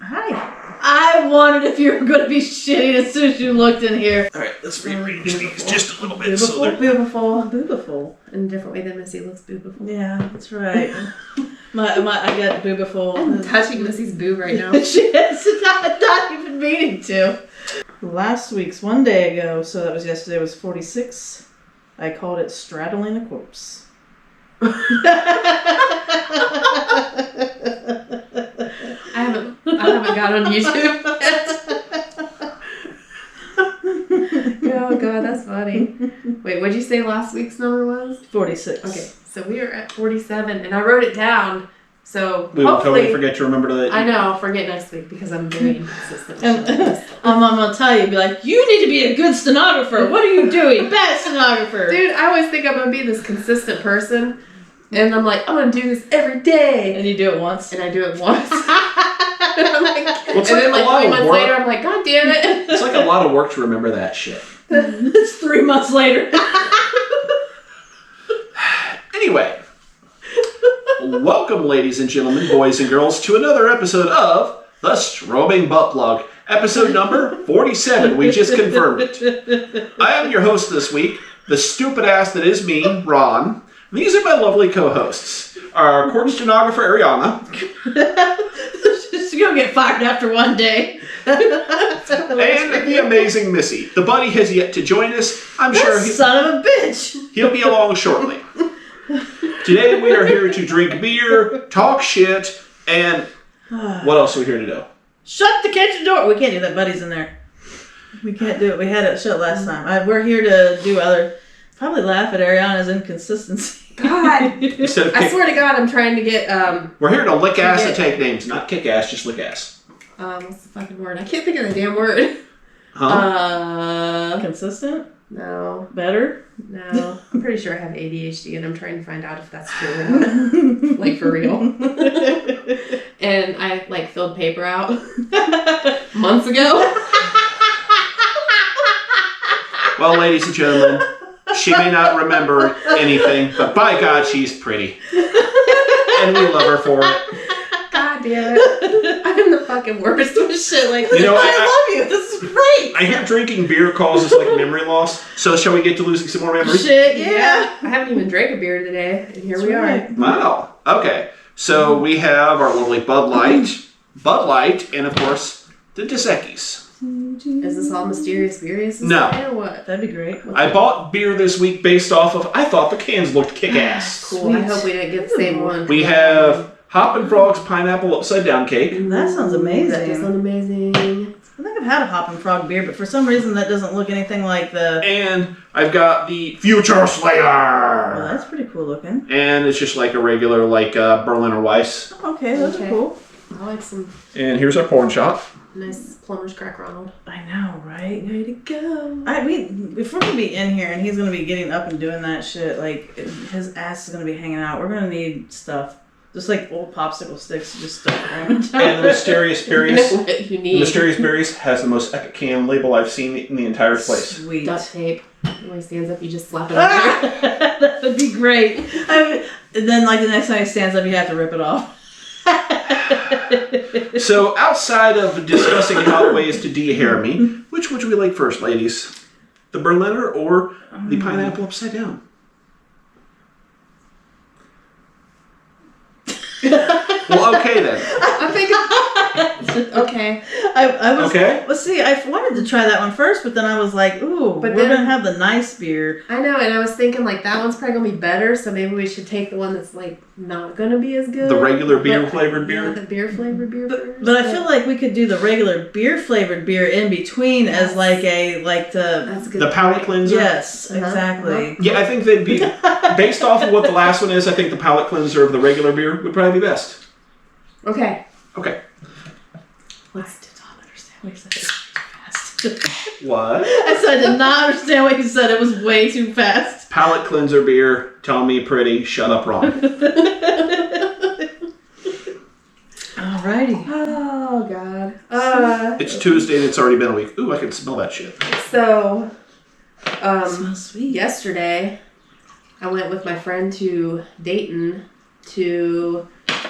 Hi. I wondered if you were going to be shitty as soon as you looked in here. Alright, let's rearrange these just a little bit. Beautiful, So they're... beautiful. In a different way than Missy looks beautiful. Yeah, that's right. I got boobiful. I'm touching Missy's boob right now. She is not even meaning to. Last week's one day ago, so that was yesterday, was 46. I called it straddling a corpse. I haven't got on YouTube yet. Oh god, that's funny. Wait, what'd you say last week's number was? 46. Okay, so we are at 47, and I wrote it down. So We will hopefully, totally forget to remember to... I know, I'll forget next week because I'm very inconsistent. I'm going to tell you, be like, you need to be a good stenographer. What are you doing? Bad stenographer. Dude, I always think I'm going to be this consistent person. And I'm like, I'm going to do this every day. And you do it once. And I do it once. And I'm like, Well, it's and like then a like lot 3 of months work. later, I'm like, God damn it. It's like a lot of work to remember that shit. It's 3 months later. Anyway, welcome, ladies and gentlemen, boys and girls, to another episode of the Strobing Butt Plug. Episode number 47. We just confirmed it. I am your host this week, the stupid ass that is me, Ron. These are my lovely co-hosts. Our court stenographer, Ariana. She's going to get fired after one day. And the amazing Missy. The buddy has yet to join us. I'm sure Son of a bitch. he'll be along shortly. Today we are here to drink beer, talk shit, and what else are we here to do? Shut the kitchen door. We can't do that. Buddy's in there. We can't do it. We had it shut last time. We're here to do probably laugh at Ariana's inconsistency. God. Instead of I swear to God, I'm trying to get, we're here to lick ass and take names. Not kick ass, just lick ass. what's the fucking word? I can't think of the damn word. Huh? Consistent? No. Better? No. I'm pretty sure I have ADHD and I'm trying to find out if that's true or not. Like, for real. And I, filled paper out months ago. Well, ladies and gentlemen, she may not remember anything, but by God, she's pretty. And we love her for it. God damn it. I'm the fucking worst with shit like this. You know, I love you. This is great. I hear drinking beer causes memory loss. So shall we get to losing some more memories? Shit, yeah. I haven't even drank a beer today, and here we are. Wow. Okay. So we have our lovely Bud Light, and of course the Dos Equis. Is this all mysterious beers? No. Or what? That'd be great. I bought beer this week based off of, I thought the cans looked kick-ass. Cool. I hope we didn't get the same one. We have Hop and Frog's Pineapple Upside Down Cake. That sounds amazing. That does sound amazing. I think I've had a Hop and Frog beer, but for some reason that doesn't look anything like the... And I've got the Future Slayer. Well, that's pretty cool looking. And it's just like a regular, Berliner Weiss. Okay, those are cool. I like some And here's our porn shot. nice plumber's crack Ronald. I know, right? Way to go. If we're gonna be in here and he's gonna be getting up and doing that shit, his ass is gonna be hanging out. We're gonna need stuff, just like old popsicle sticks, to just stuff around. And the Mysterious Berries. What you need. Mysterious Berries has the most epic can label I've seen in the entire place. Sweet. Duct tape. When he stands up, you just slap it on there. That would be great. And then, the next time he stands up, you have to rip it off. So, outside of discussing how ways to de-hair me, which would you like first, ladies? The Berliner or the Pineapple Upside Down? Well, okay then. I'm thinking. Okay. I was Okay. Well, see, I wanted to try that one first, but then I was like, ooh, But we're then- gonna have the nice beer. I know, and I was thinking that one's probably gonna be better, so maybe we should take the one that's not gonna be as good. The regular beer But- flavored Yeah, beer. the beer flavored beer first. But I feel like we could do the regular beer flavored beer in between as that's good. The palate cleanser. yes, Uh-huh. exactly. Yeah, I think they'd be, based off of what the last one is, I think the palate cleanser of the regular beer would probably be best. Okay. Okay. I did not understand what you said. It was too fast. What? I said I did not understand what you said. It was way too fast. Palate cleanser beer, tell me pretty, shut up wrong. Alrighty. Oh God. It's Tuesday and it's already been a week. Ooh, I can smell that shit. So, Smells sweet. yesterday, I went with my friend to Dayton to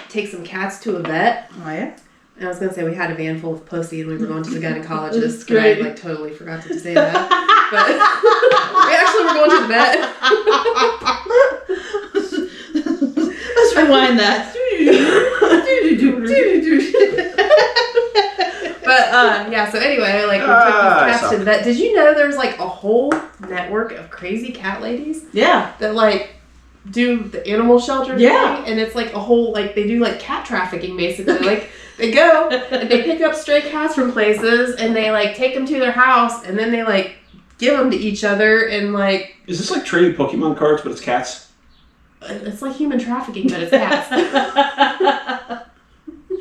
take some cats to a vet. Oh yeah. I was gonna say we had a van full of pussy and we were going to the gynecologist. And I like totally forgot to say that. But we actually were going to the vet. Let's rewind that. But yeah, so anyway, like we took these cats to the vet. Did you know there's like a whole network of crazy cat ladies? Yeah. That like do the animal shelter thing, and it's like a whole like they do like cat trafficking basically. Like they go and they pick up stray cats from places and they like take them to their house and then they like give them to each other and like. Is this like trading Pokemon cards, but it's cats? It's like human trafficking, but it's cats.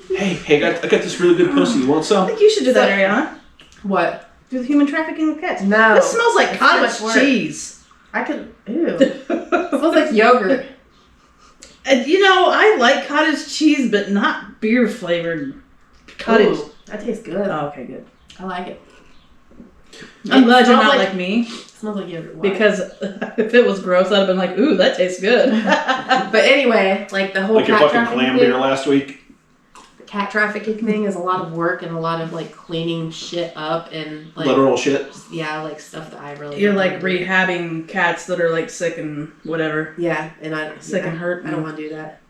Hey, I got this really good pussy. You want I some? think you should do that, Ariana. What? Do the human trafficking with cats. No. It smells like cottage cheese. I could. Ew. It smells like yogurt. And you know, I like cottage cheese, but not beer flavored cottage. Ooh, that tastes good. Oh, okay, good. I like it. I'm glad you're not like me. It smells like yogurt. Why? Because if it was gross, I'd have been like, ooh, that tastes good. But anyway, like the whole Like your cat fucking trafficking clam thing, beer last week? the cat trafficking thing is a lot of work and a lot of like cleaning shit up and like Literal shit? yeah, like stuff that I really You're don't like wanna do. rehabbing cats that are like sick and whatever. Yeah, and I Sick and hurt. I don't want to do that.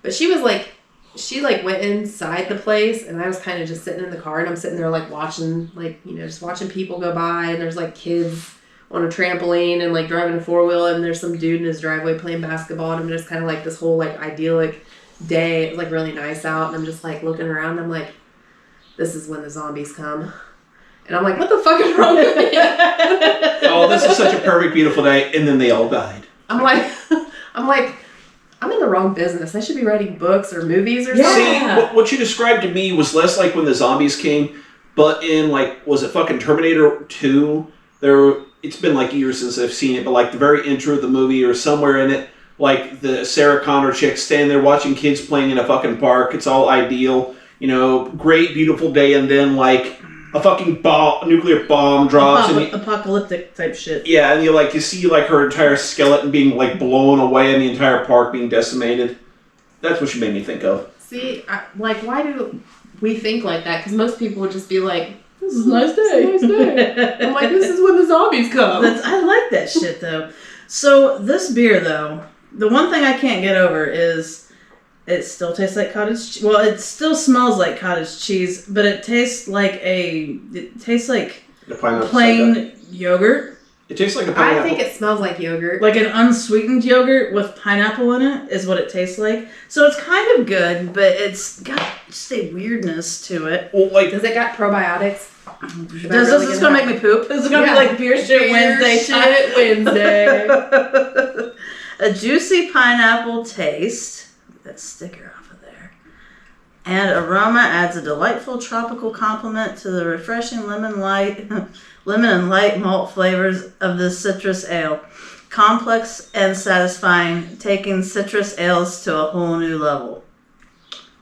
But she was like, she like went inside the place, and I was kind of just sitting in the car, and I'm sitting there like watching, like you know, just watching people go by, and there's like kids on a trampoline and like driving a 4-wheel, and there's some dude in his driveway playing basketball, and I'm just kind of like this whole like idyllic day. It was like really nice out, and I'm just like looking around. And I'm like, this is when the zombies come. And I'm like, what the fuck is wrong with me? Oh, this is such a perfect, beautiful day, and then they all died. I'm like, I'm in the wrong business. I should be writing books or movies or something. See, what you described to me was less like when the zombies came, but in like, was it fucking Terminator 2? It's been like years since I've seen it, but like the very intro of the movie or somewhere in it, like the Sarah Connor chick standing there watching kids playing in a fucking park. It's all ideal, you know, great, beautiful day, and then like a fucking nuclear bomb drops. Apocalyptic type shit. Yeah, and you see like her entire skeleton being like blown away and the entire park being decimated. That's what she made me think of. See, like, why do we think like that? Because most people would just be like, This is a nice day. It's a nice day. I'm like, this is when the zombies come. I like that shit though. So this beer though, the one thing I can't get over is it still tastes like cottage. Well, it still smells like cottage cheese, but it tastes like plain yogurt. It tastes like a pineapple. I think it smells like yogurt. Like an unsweetened yogurt with pineapple in it is what it tastes like. So it's kind of good, but it's got just a weirdness to it. Well, like, Does it got probiotics? Is this going to make me poop? Is it going to be like beer shit Wednesday? Shit Wednesday. A juicy pineapple taste. That sticker off of there. And aroma adds a delightful tropical complement to the refreshing lemon and light malt flavors of this citrus ale. Complex and satisfying, taking citrus ales to a whole new level.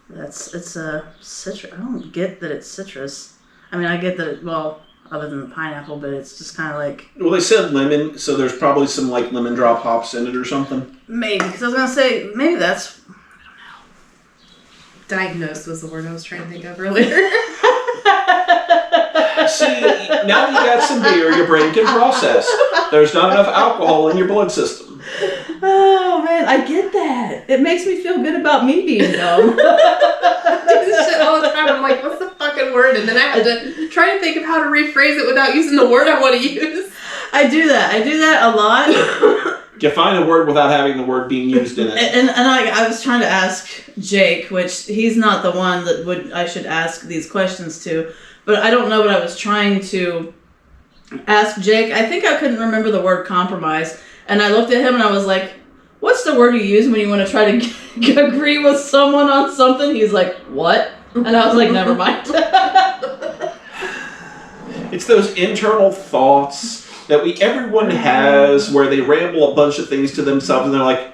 It's a citrus. I don't get that it's citrus. I mean, I get that other than the pineapple, but it's just kind of like... Well, they said lemon, so there's probably some like lemon drop hops in it or something. Maybe, because I was going to say, maybe that's... Diagnosed was the word I was trying to think of earlier. See, now that you got some beer, your brain can process. There's not enough alcohol in your blood system. Oh, man, I get that. It makes me feel good about me being dumb. I do this shit all the time. I'm like, what's the fucking word? And then I have to try to think of how to rephrase it without using the word I want to use. I do that a lot. Define a word without having the word being used in it. And I was trying to ask Jake, which he's not the one that I should ask these questions to, but I don't know what I was trying to ask Jake. I think I couldn't remember the word compromise, and I looked at him and I was like, what's the word you use when you want to try to agree with someone on something? He's like, what? And I was like, never mind. It's those internal thoughts that everyone has where they ramble a bunch of things to themselves and they're like,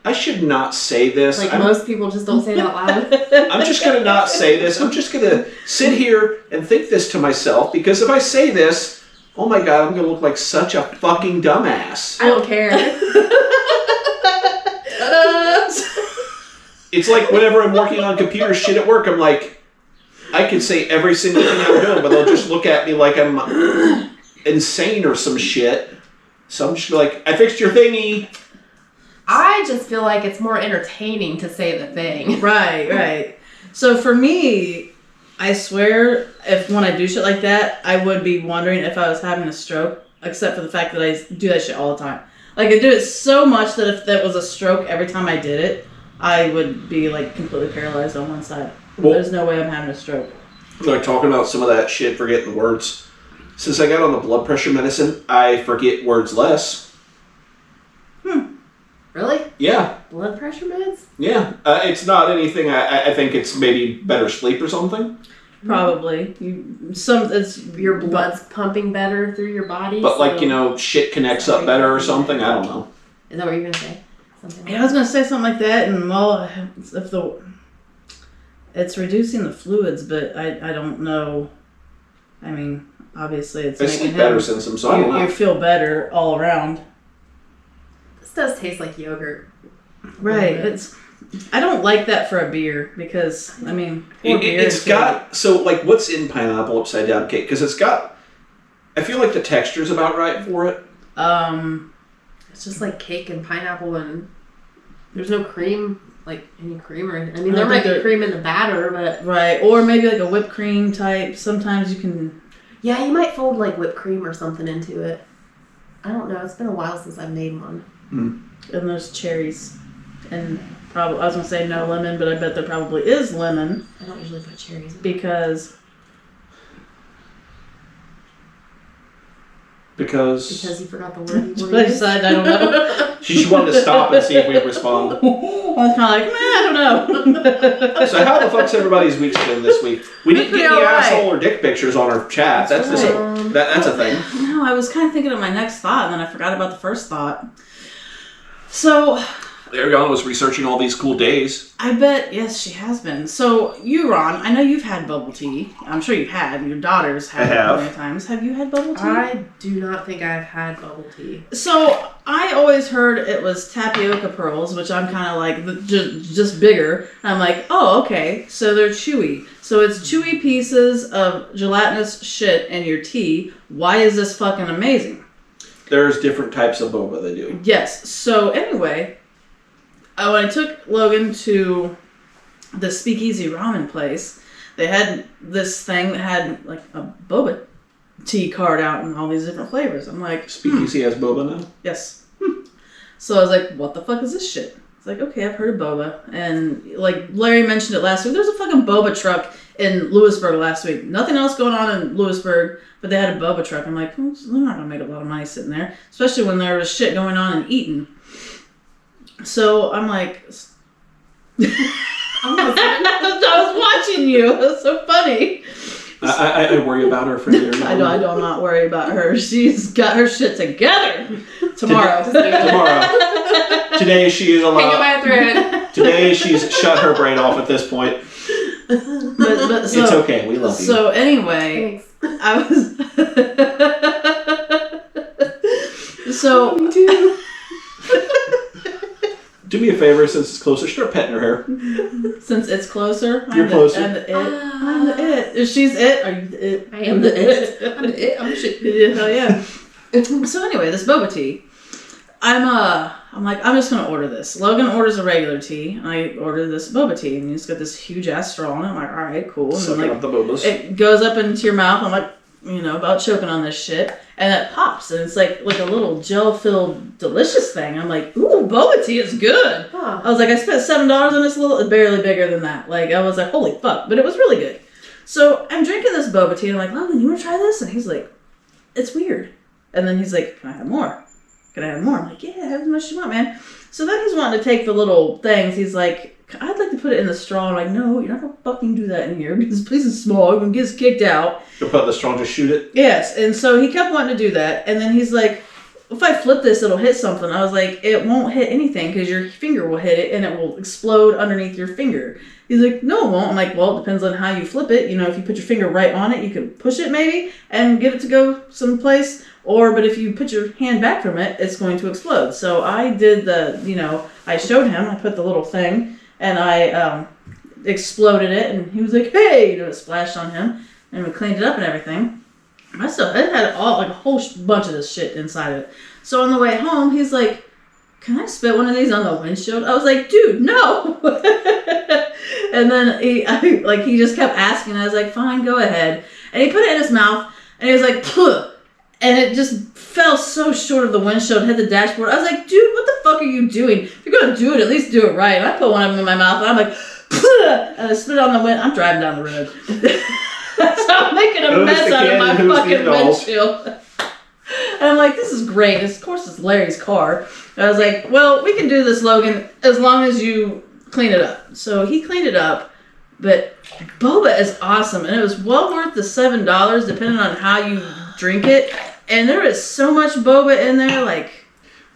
I should not say this. Like most people just don't say it out loud. I'm just going to not say this. I'm just going to sit here and think this to myself because if I say this, oh my God, I'm going to look like such a fucking dumbass. I don't care. It's like whenever I'm working on computer shit at work, I'm like, I could say every single thing I'm doing, but they'll just look at me like I'm insane or some shit. So I'm just like, I fixed your thingy. I just feel like it's more entertaining to say the thing. Right. So for me, I swear, when I do shit like that, I would be wondering if I was having a stroke, except for the fact that I do that shit all the time. Like, I do it so much that if that was a stroke every time I did it, I would be, like, completely paralyzed on one side. Well, there's no way I'm having a stroke. Like, talking about some of that shit, forgetting the words. Since I got on the blood pressure medicine, I forget words less. Really? Yeah. Blood pressure meds? Yeah. It's not anything. I think it's maybe better sleep or something. Probably. Your blood's pumping better through your body. But, like, shit connects up better or something. I don't know. Is that what you're going to say? Something I was going to say something like that, and, well, it's reducing the fluids, but I don't know. I mean, obviously it's making better symptoms, so I don't know. You feel better all around. This does taste like yogurt. Right. I don't like that for a beer because, I mean, it's got, so, like, what's in pineapple upside down cake? Because it's got, I feel like the texture's about right for it. It's just like cake and pineapple, and there's no cream, like any cream or anything. I mean, there might be cream in the batter, but... Right, or maybe like a whipped cream type. Sometimes you can... Yeah, you might fold like whipped cream or something into it. I don't know. It's been a while since I've made one. Mm. And there's cherries. And probably, I was going to say no lemon, but I bet there probably is lemon. I don't usually put cherries in. Because you forgot the word you I decided I don't know. She wanted to stop and see if we'd respond. I was kind of like, I don't know. So how the fuck's everybody's week's been this week? We didn't get any asshole or dick pictures on our chat. That's a thing. No, I was kind of thinking of my next thought, and then I forgot about the first thought. So... Ariana was researching all these cool days. I bet, yes, she has been. So, you, Ron, I know you've had bubble tea. I'm sure you had. Your daughters had it many times. Have you had bubble tea? I do not think I've had bubble tea. So, I always heard it was tapioca pearls, which I'm kind of like, just bigger. And I'm like, oh, okay. So, they're chewy. So, it's chewy pieces of gelatinous shit in your tea. Why is this fucking amazing? There's different types of boba they do. Yes. So, anyway... when I took Logan to the Speakeasy Ramen place, they had this thing that had like a boba tea card out and all these different flavors. I'm like, Speakeasy has boba now? Yes. So I was like, what the fuck is this shit? It's like, okay, I've heard of boba. And like Larry mentioned it last week, there's a fucking boba truck in Lewisburg last week. Nothing else going on in Lewisburg, but they had a boba truck. I'm like, they're not going to make a lot of money sitting there, especially when there was shit going on in Eaton. So I'm like, I was watching you. It was so funny. I worry about her for you. I do not worry about her. She's got her shit together. Tomorrow. Today she is alive. Hanging by a thread. Today she's shut her brain off at this point. But so, it's okay. We love you. So anyway, thanks. I was. So. Me too. Do me a favor, since it's closer, start petting her hair. Since it's closer, You're closer. I'm the it. I'm the it. If she's it, are you the it? I am the it. I'm the it. I'm the shit. Hell yeah. So anyway, this boba tea. I'm like, I'm just gonna order this. Logan orders a regular tea. I order this boba tea, and he's got this huge ass straw, and I'm like, all right, cool. And Sucking up the bobas. It goes up into your mouth. I'm like, about choking on this shit, and it pops, and it's like a little gel-filled, delicious thing. I'm like, ooh, boba tea is good. Huh. I was like, I spent $7 on this barely bigger than that. Like, I was like, holy fuck, but it was really good. So I'm drinking this boba tea, and I'm like, Logan, you want to try this? And he's like, it's weird. And then he's like, can I have more? Can I have more? I'm like, yeah, have as much as you want, man. So then he's wanting to take the little things. He's like, I'd like to put it in the straw. I'm like, no, you're not going to fucking do that in here because this place is small. You're going to get us kicked out. You'll put the straw and just shoot it? Yes. And so he kept wanting to do that. And then he's like, if I flip this, it'll hit something. I was like, it won't hit anything because your finger will hit it and it will explode underneath your finger. He's like, no, it won't. I'm like, well, it depends on how you flip it. If you put your finger right on it, you can push it maybe and get it to go someplace. But if you put your hand back from it, it's going to explode. So I did I showed him, I put the little thing, and I exploded it, and he was like, "Hey," it splashed on him, and we cleaned it up and everything. I still, it had a whole bunch of this shit inside of it. So on the way home, he's like, "Can I spit one of these on the windshield?" I was like, "Dude, no." And then he just kept asking. I was like, "Fine, go ahead." And he put it in his mouth, and he was like, "Puh," and it just fell so short of the windshield and hit the dashboard. I was like, "Dude, what the fuck are you doing? If you're gonna do it, at least do it right." And I put one of them in my mouth, and I'm like, "Puh," and I spit it on the wind. I'm driving down the road. So I'm making a mess out of my fucking windshield. And I'm like, "This is great." Of course, it's Larry's car. And I was like, "Well, we can do this, Logan, as long as you clean it up." So he cleaned it up, but boba is awesome, and it was well worth the $7, depending on how you drink it. And there is so much boba in there, like,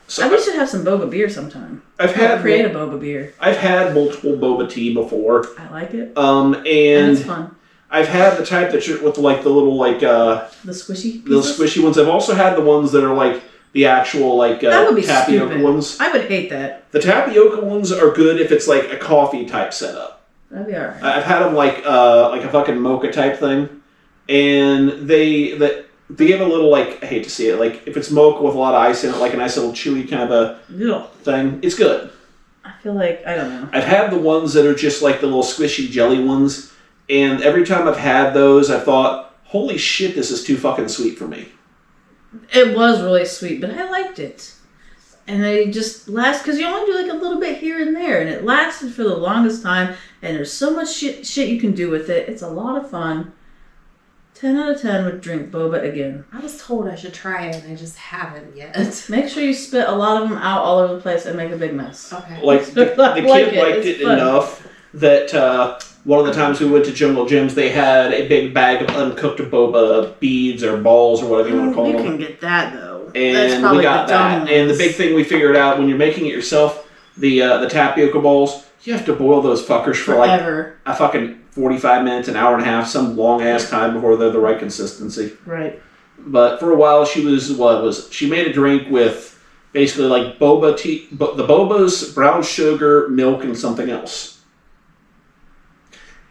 we should have some boba beer sometime. Create a boba beer. I've had multiple boba tea before. I like it. And it's fun. I've had the type that with like the little the squishy pieces? The squishy ones. I've also had the ones that are like the actual like that would be tapioca stupid. ones. I would hate that. The tapioca ones are good if it's like a coffee type setup. That'd be alright. I've had them like a fucking mocha type thing, and they give a little, like, I hate to see it, like if it's mocha with a lot of ice in it, like a nice little chewy kind of a thing, it's good. I feel like, I don't know. I've had the ones that are just like the little squishy jelly ones. And every time I've had those, I've thought, holy shit, this is too fucking sweet for me. It was really sweet, but I liked it. And they just last, because you only do like a little bit here and there, and it lasted for the longest time, and there's so much shit you can do with it. It's a lot of fun. 10 out of 10 would drink boba again. I was told I should try it, and I just haven't yet. Make sure you spit a lot of them out all over the place and make a big mess. Okay. Like, the kid liked it enough that... one of the times we went to Jungle Gyms, they had a big bag of uncooked boba beads or balls or whatever you want to call them. You can get that, though. And we got that. And the big thing we figured out, when you're making it yourself, the tapioca balls, you have to boil those fuckers for forever. Like a fucking 45 minutes, an hour and a half, some long-ass time before they're the right consistency. Right. But for a while, she made a drink with basically like boba tea, the bobas, brown sugar, milk, and something else.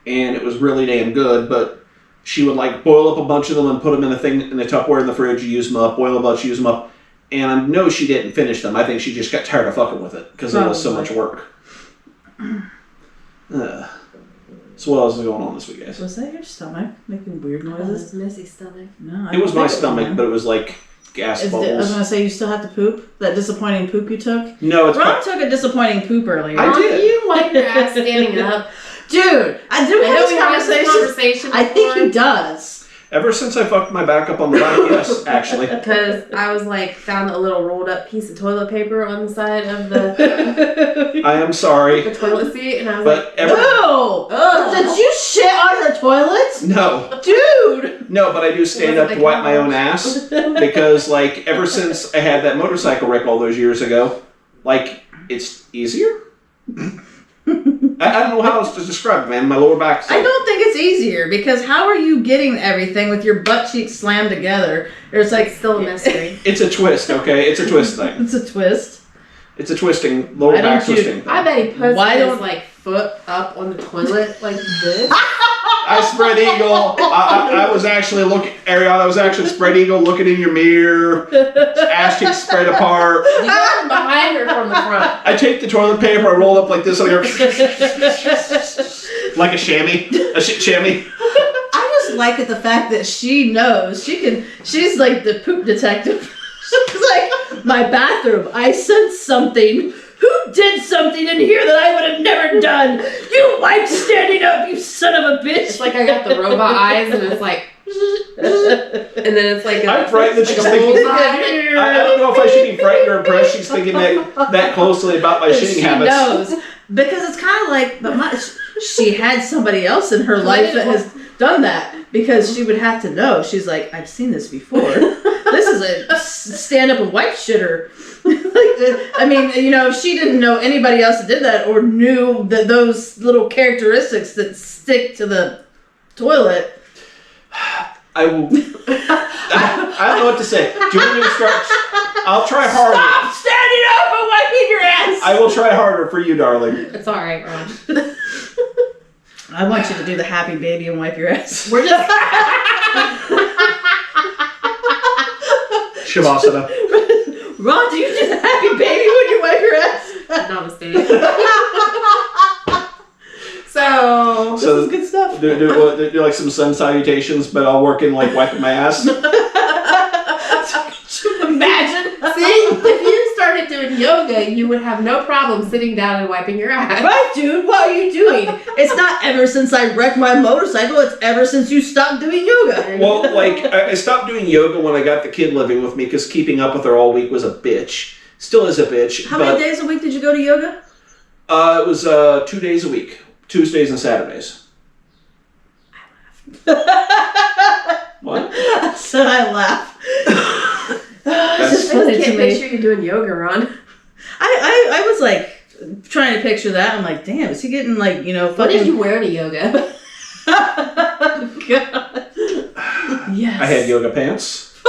And it was really damn good, but she would like boil up a bunch of them and put them in a Tupperware in the fridge, use them up, boil a bunch, use them up. And I know she didn't finish them. I think she just got tired of fucking with it because it was so much work. So what else is going on this week, guys? Was that your stomach making weird noises? It was Missy's stomach. No, it was my stomach, but it was like gas bubbles. I was going to say, you still have to poop? That disappointing poop you took? No, it's Ron took a disappointing poop earlier. I did. You wipe your ass standing up. Dude, I do have this conversation. I think he does. Ever since I fucked my back up on the back, yes, actually. Because I was like, found a little rolled up piece of toilet paper on the side of the I am sorry. the toilet seat, and I was But like, no! Did you shit on the toilet? No. Dude! No, but I do stand up to wipe my own ass. Because, like, ever since I had that motorcycle wreck all those years ago, like, it's easier? I don't know how else to describe it, man. My lower back. I don't think it's easier, because how are you getting everything with your butt cheeks slammed together? It's like still a mystery. It's a twist, okay? It's a twist thing. It's a twist. It's a twisting, lower back twisting thing. I bet he puts his like foot up on the toilet like this. I spread eagle. I was actually looking, Ariana, I was actually spread eagle looking in your mirror. Ass cheeks spread apart. You go from behind or from the front? I take the toilet paper, I roll up like this, and I go like a chamois. A chamois. I just like the fact that she knows. She's like the poop detective. She's like, my bathroom, I sense something. Who did something in here that I would have never done? You wipe standing up, you son of a bitch. It's like I got the robot eyes, and it's like, and then it's like I'm frightened that she's thinking. I don't know if I should be frightened or impressed. She's thinking that closely about my shitting habits. She knows, because it's kind of like, but she had somebody else in her life that has done that, because she would have to know. She's like, I've seen this before. This is a stand-up and wipe shitter. I mean, you know, if she didn't know anybody else that did that, or knew that those little characteristics that stick to the toilet. I will. I don't know what to say. Do you want me to start? I'll try harder. Stop standing up and wiping your ass. I will try harder for you, darling. It's all right, Ron. I want you to do the happy baby and wipe your ass. We're just Shavasana. Ron, do you do the happy baby when you wipe your ass? namaste. So This is good stuff. Do like some sun salutations, but I'll work in like wiping my ass. Imagine. see, if you started doing yoga, you would have no problem sitting down and wiping your ass. Right, dude, what are you doing? It's not ever since I wrecked my motorcycle, it's ever since you stopped doing yoga. Well, like, I stopped doing yoga when I got the kid living with me because keeping up with her all week was a bitch. Still is a bitch. How many days a week did you go to yoga? It was 2 days a week. Tuesdays and Saturdays. What? So I laugh. It's just I funny just to can't me. picture you doing yoga, Ron. I was like trying to picture that. I'm like, damn, is he getting like, you know, What fucking... did you wear to yoga? God. Yes. I had yoga pants.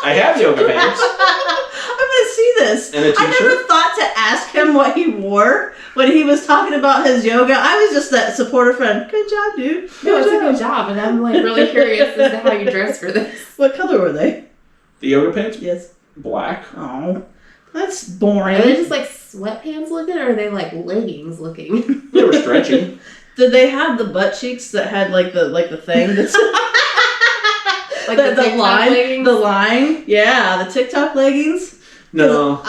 I have yoga pants. I'm gonna see this. And a I t-shirt? never thought to ask him what he wore when he was talking about his yoga. I was just that supportive friend. Good job, dude. No, it's a good job, and I'm like really curious as to how you dress for this. What color were they? The yoga pants? Yes. Black. Oh, that's boring. Are they just like sweatpants looking, or are they like leggings looking? They were stretchy. Did they have the butt cheeks that had like the thing that's Like the TikTok line? leggings? The line? Yeah, the TikTok leggings. No.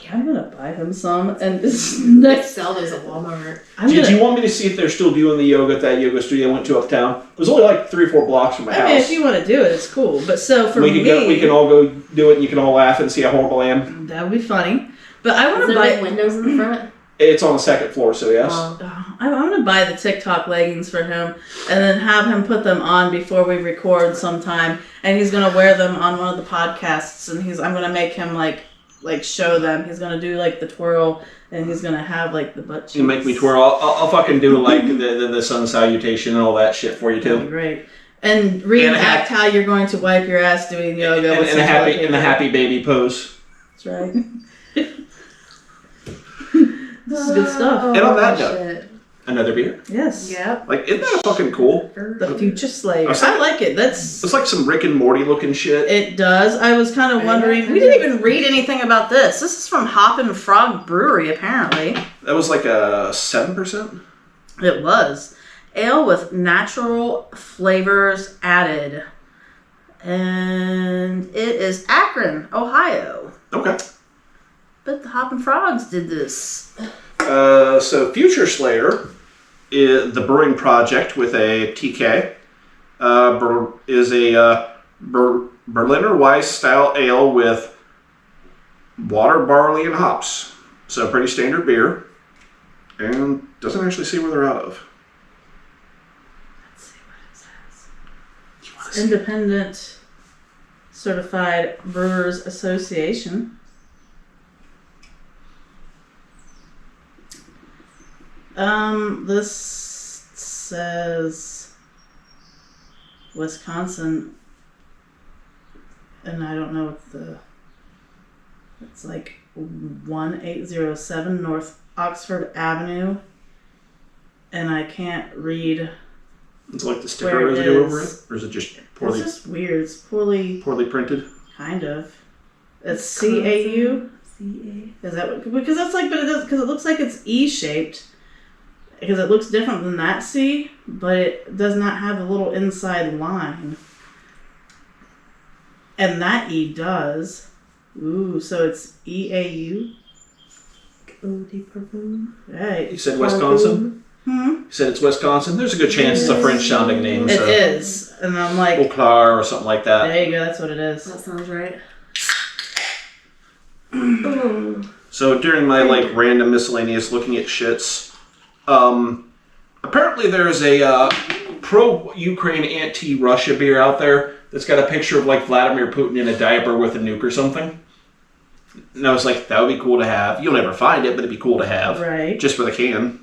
I'm gonna buy him some and this They next. sell those at Walmart. Did you want me to see if they're still doing the yoga at that yoga studio I went to uptown? It was only like 3 or 4 blocks from my I house. mean, if you want to do it, it's cool. But so for we me, can all go do it and you can all laugh and see how horrible I am. that would be funny. But I want Is to there buy. like windows in the front? It's on the 2nd floor, so yes. I'm gonna buy the TikTok leggings for him, and then have him put them on before we record sometime. And he's gonna wear them on one of the podcasts, and I'm gonna make him like show them. He's gonna do like the twirl, and he's gonna have like the butt cheeks. You make me twirl. I'll fucking do like the sun salutation and all that shit for you That'd be too. great. And reenact how you're going to wipe your ass doing yoga. And, with and, a some happy toilet and the paper. happy baby pose. That's right. This is good stuff. And on that Oh, note, shit. another beer. Yes. Yep. Like, isn't that fucking cool? The Future Slayer. I I like it. That's. It's like some Rick and Morty looking shit. It does. I was kind of wondering. We didn't even read anything about this. This is from Hop and Frog Brewery, apparently. That was like a 7%. It was. Ale with natural flavors added. And it is Akron, Ohio. Okay. But the Hop and Frogs did this. So Future Slayer is the brewing project with a TK. Is a Berliner Weiss style ale with water, barley, and hops. So pretty standard beer. And doesn't actually say where they're out of. Let's see what it says. Independent Certified Brewers Association. This says Wisconsin, and I don't know what it's like 1807 North Oxford Avenue, and I can't read. It's like the sticker Where it residue over is. it? Or is it just It's poorly just weird. It's poorly, printed? kind of. It's CAU. Is that what, because that's like, but it does, because it looks like it's E-shaped. Because it looks different than that C, but it does not have a little inside line. And that E does. Ooh, so it's EAU. Right. You said Wisconsin? You said it's Wisconsin? There's a good chance it's a French sounding name. It So. is. And I'm like, Eau Claire or something like that. there you go, that's what it is. That sounds right. So during my like random miscellaneous looking at shits, apparently there's a pro-Ukraine anti-Russia beer out there that's got a picture of like Vladimir Putin in a diaper with a nuke or something. And I was like, that would be cool to have. You'll never find it, but it'd be cool to have. Right. Just for the can.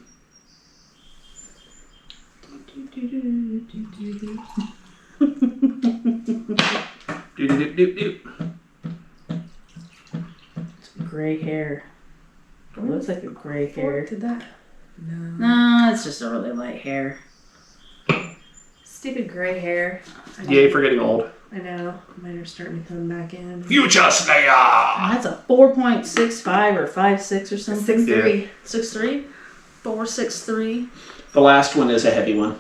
Gray hair. It looks like a gray hair. Did that? No. No, it's just a really light hair. Stupid gray hair. Yay for getting old. I know. Mine are starting to come back in. Future Slayer! That's a 4.65 or 5.6 or something. 6'3". 6'3"? 4.63. The last one is a heavy one.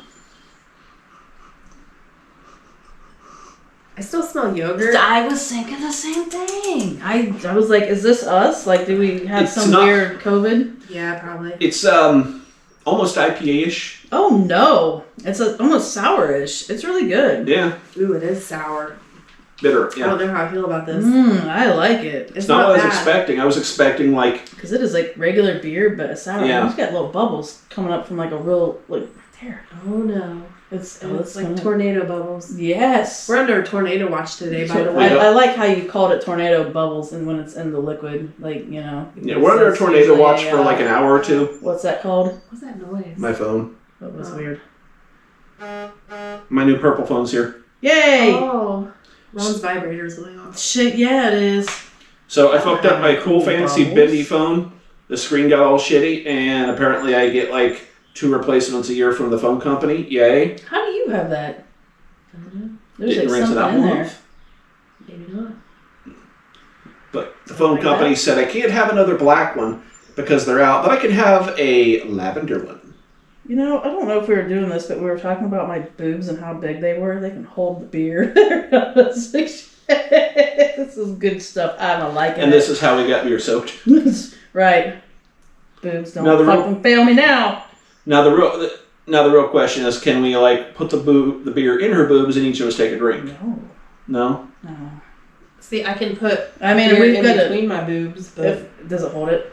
I still smell yogurt. I was thinking the same thing. I was like, is this us? Like, do we have It's some not- weird COVID? Yeah, probably. It's almost IPA-ish. Oh no, it's almost sourish. It's really good. Yeah. Ooh, it is sour. Bitter, I yeah. don't know how I feel about this. I like it. It's not what I was bad. expecting. I was expecting, like... Because it is like regular beer, but it's sour. Yeah. It's got little bubbles coming up from like a real, like, there. Oh no. It's like tornado bubbles. Yes. We're under a tornado watch today, by the We way. don't- I like how you called it tornado bubbles, and when it's in the liquid, like, you know. Yeah, we're under a It's tornado usually, watch for like an hour or two. What's that called? What's that noise? My phone. That was Oh. weird. My new purple phone's here. Yay! Oh. Ron's vibrator's going off. Shit, yeah, it is. So I fucked up my cool fancy Bubbles. bendy phone. The screen got all shitty, and apparently I get like 2 replacements a year from the phone company. Yay. How do you have that? I don't know. There's Didn't like rinse it out something in there. once. Maybe not. But the phone Like company that? said I can't have another black one because they're out, but I can have a lavender one. You know, I don't know if we were doing this, but we were talking about my boobs and how big they were. They can hold the beer. This is good stuff. I'm liking And it. this is how we got beer soaked. Right. Boobs don't Now the real- fucking fail me now. Now the real question is, can we like put the beer in her boobs and each of us take a drink? No. No. No. See, I can put I mean, beer we've in got between my boobs, but does it hold it?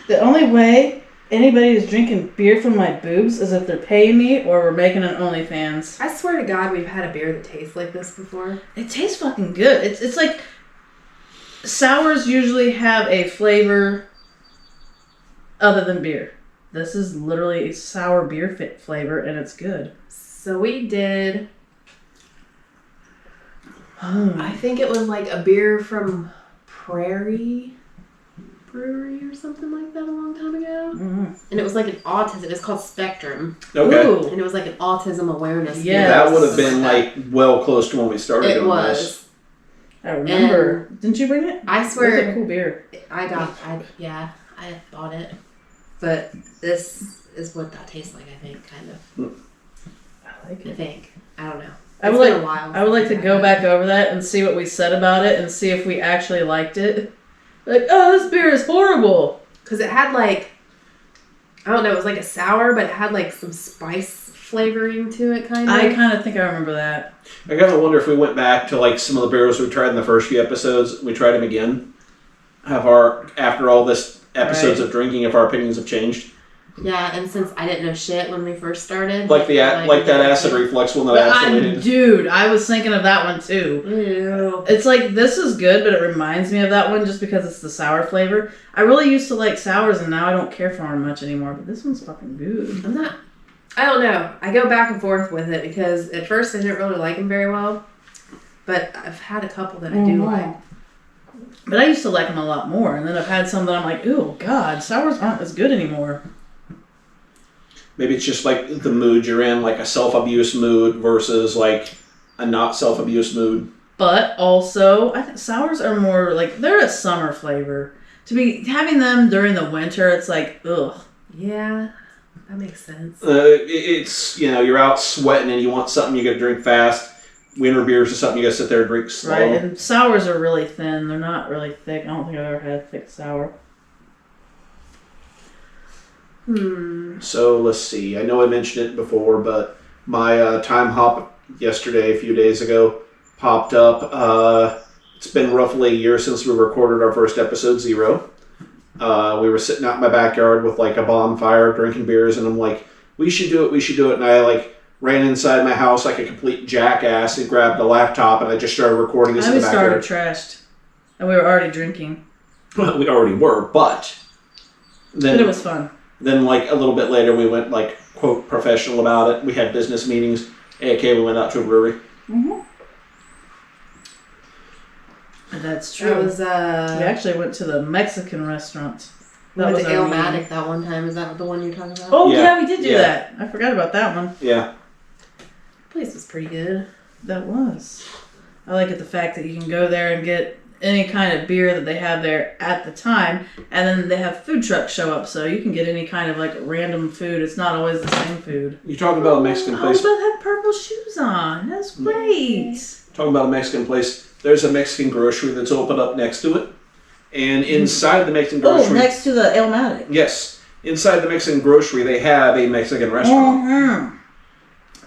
The only way anybody is drinking beer from my boobs is if they're paying me or we're making an OnlyFans. I swear to God, we've had a beer that tastes like this before. It tastes fucking good. It's like sours usually have a flavor other than beer. This is literally a sour beer flavor, and it's good. So we did. I think it was like a beer from Prairie Brewery or something like that a long time ago. Mm. And it was like an autism. It was called Spectrum. Okay. Ooh. And it was like an autism awareness. beer. Yes. That would have been like well close to when we started It doing was. this. I remember. Didn't you bring it? I It was a swear. cool beer. I bought it. But this is what that tastes like, I think, kind of. I like I it. think. I don't know. I would It's been like. a while I would like to since go had back over that and see what we said about it and see if we actually liked it. Like, oh, this beer is horrible. Because it had like, I don't know, it was like a sour, but it had like some spice flavoring to it, kind of. I kind of think I remember that. I kind of wonder if we went back to like some of the beers we tried in the first few episodes, we tried them again. After all this episodes Right. of drinking, if our opinions have changed. Yeah, and since I didn't know shit when we first started. Like that acid reflux one that I isolated. Dude, I was thinking of that one too. Ew. It's like, this is good, but it reminds me of that one just because it's the sour flavor. I really used to like sours, and now I don't care for them much anymore, but this one's fucking good. I don't know. I go back and forth with it because at first I didn't really like them very well. But I've had a couple that I do like. But I used to like them a lot more, and then I've had some that I'm like, oh god, sours aren't as good anymore. Maybe it's just like the mood you're in, like a self-abuse mood versus like a not self-abuse mood. But also, I think sours are more like, they're a summer flavor. To be having them during the winter, it's like, ugh. Yeah, that makes sense. It's, you're out sweating and you want something you gotta drink fast. Winter beers is something you gotta sit there and drink slow. Right, and sours are really thin. They're not really thick. I don't think I've ever had a thick sour. So let's see. I know I mentioned it before, but my time hop yesterday, a few days ago, popped up. It's been roughly a year since we recorded our first episode, 0. We were sitting out in my backyard with like a bonfire, drinking beers, and I'm like, we should do it. And I like ran inside my house like a complete jackass and grabbed the laptop, and I just started recording this in the We started backyard. trashed, and we were already drinking. We already were, but then But it was fun. Then, like, a little bit later, we went, like, quote, professional about it. We had business meetings. A.K. we went out to a brewery. Mm-hmm. That's true. That was, We actually went to the Mexican restaurant. We went to our meeting. Almatic that one time. Is that the one you're talking about? Oh, Yeah. yeah, we did do Yeah. that. I forgot about that one. Yeah. The place was pretty good. That was. I like it the fact that you can go there and get any kind of beer that they have there at the time, and then they have food trucks show up, so you can get any kind of like random food. It's not always the same food. You talking about a Mexican place? Oh, they have purple shoes on. That's great. Talking about a Mexican place. There's a Mexican grocery that's opened up next to it, and inside the Mexican grocery. Oh, next to the Elmatic. Yes, inside the Mexican grocery, they have a Mexican restaurant. Mm-hmm.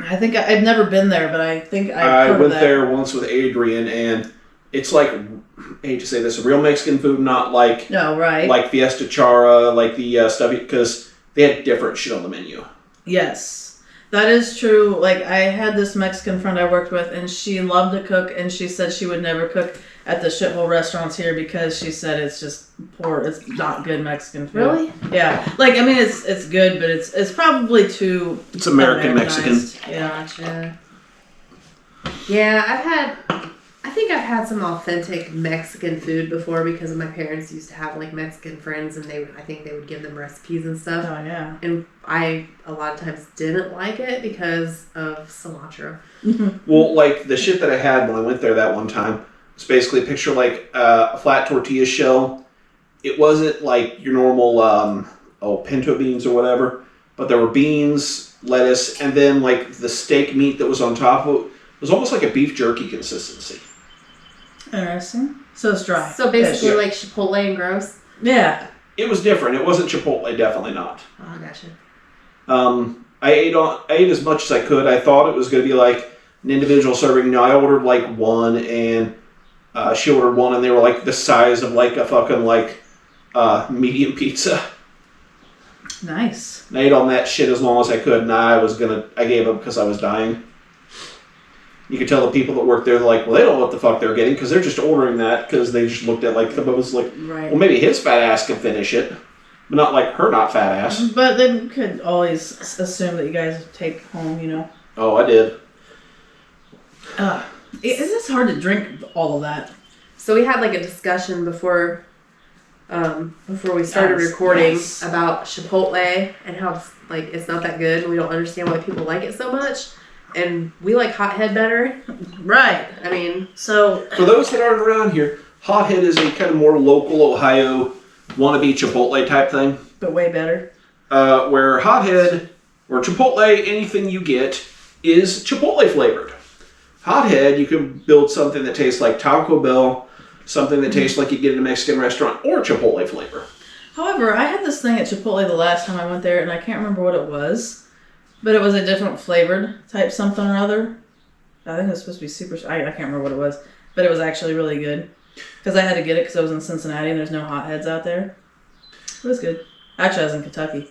I think I've never been there, but I think I heard went that. there once with Adrian, and it's like, I hate to say this, real Mexican food, not like No, right? like Fiesta Chara, like the stuff, because they had different shit on the menu. Yes, that is true. Like, I had this Mexican friend I worked with, and she loved to cook, and she said she would never cook at the shithole restaurants here because she said it's just poor. It's not good Mexican food. Really? Yeah. Like, I mean, it's good, but it's probably too It's American Mexican. Americanized. Yeah. Gotcha. Yeah, I think I've had some authentic Mexican food before because my parents used to have like Mexican friends, and I think they would give them recipes and stuff. Oh yeah. And I a lot of times didn't like it because of cilantro. Well, like the shit that I had when I went there that one time was basically a picture like a flat tortilla shell. It wasn't like your normal pinto beans or whatever, but there were beans, lettuce, and then like the steak meat that was on top of it was almost like a beef jerky consistency. Interesting. So it's dry. So basically, Yeah. like Chipotle and gross. Yeah. It was different. It wasn't Chipotle, definitely not. Oh, gotcha. I ate as much as I could. I thought it was going to be like an individual serving. No, I ordered like one, and she ordered one, and they were like the size of like a fucking like medium pizza. Nice. And I ate on that shit as long as I could, and I gave up because I was dying. You could tell the people that worked there, they're like, well, they don't know what the fuck they're getting because they're just ordering that because they just looked at like the most like, Right. well, maybe his fat ass can finish it, but not like her not fat ass. But they could always assume that you guys take home, you know. Oh, I did. It's hard to drink all of that. So we had like a discussion before we started Yes, recording yes. about Chipotle and how like it's not that good and we don't understand why people like it so much. And we like Hothead better. Right. I mean, So, For those that aren't around here, Hothead is a kind of more local Ohio wannabe Chipotle type thing. but way better. Where Hothead or Chipotle, anything you get is Chipotle flavored. Hothead, you can build something that tastes like Taco Bell, something that tastes like you get in a Mexican restaurant, or Chipotle flavor. However, I had this thing at Chipotle the last time I went there, and I can't remember what it was. But it was a different flavored type something or other. I think it was supposed to be super... I can't remember what it was. But it was actually really good. Because I had to get it because I was in Cincinnati and there's no Hotheads out there. It was good. Actually, I was in Kentucky.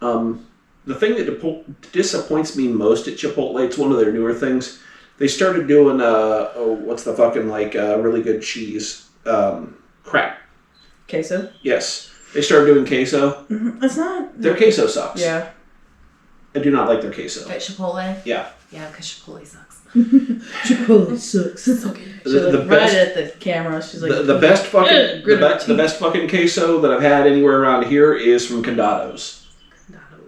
The thing that disappoints me most at Chipotle, it's one of their newer things. They started doing, what's the fucking, really good cheese? Crap. Queso? Yes. They started doing queso. It's not... Their queso sucks. Yeah. I do not like their queso. at Chipotle. Yeah. Yeah, because Chipotle sucks. Chipotle sucks. So good. She The looked right best- at the camera. She's like... The best fucking Grit my the best fucking queso that I've had anywhere around here is from Condado's.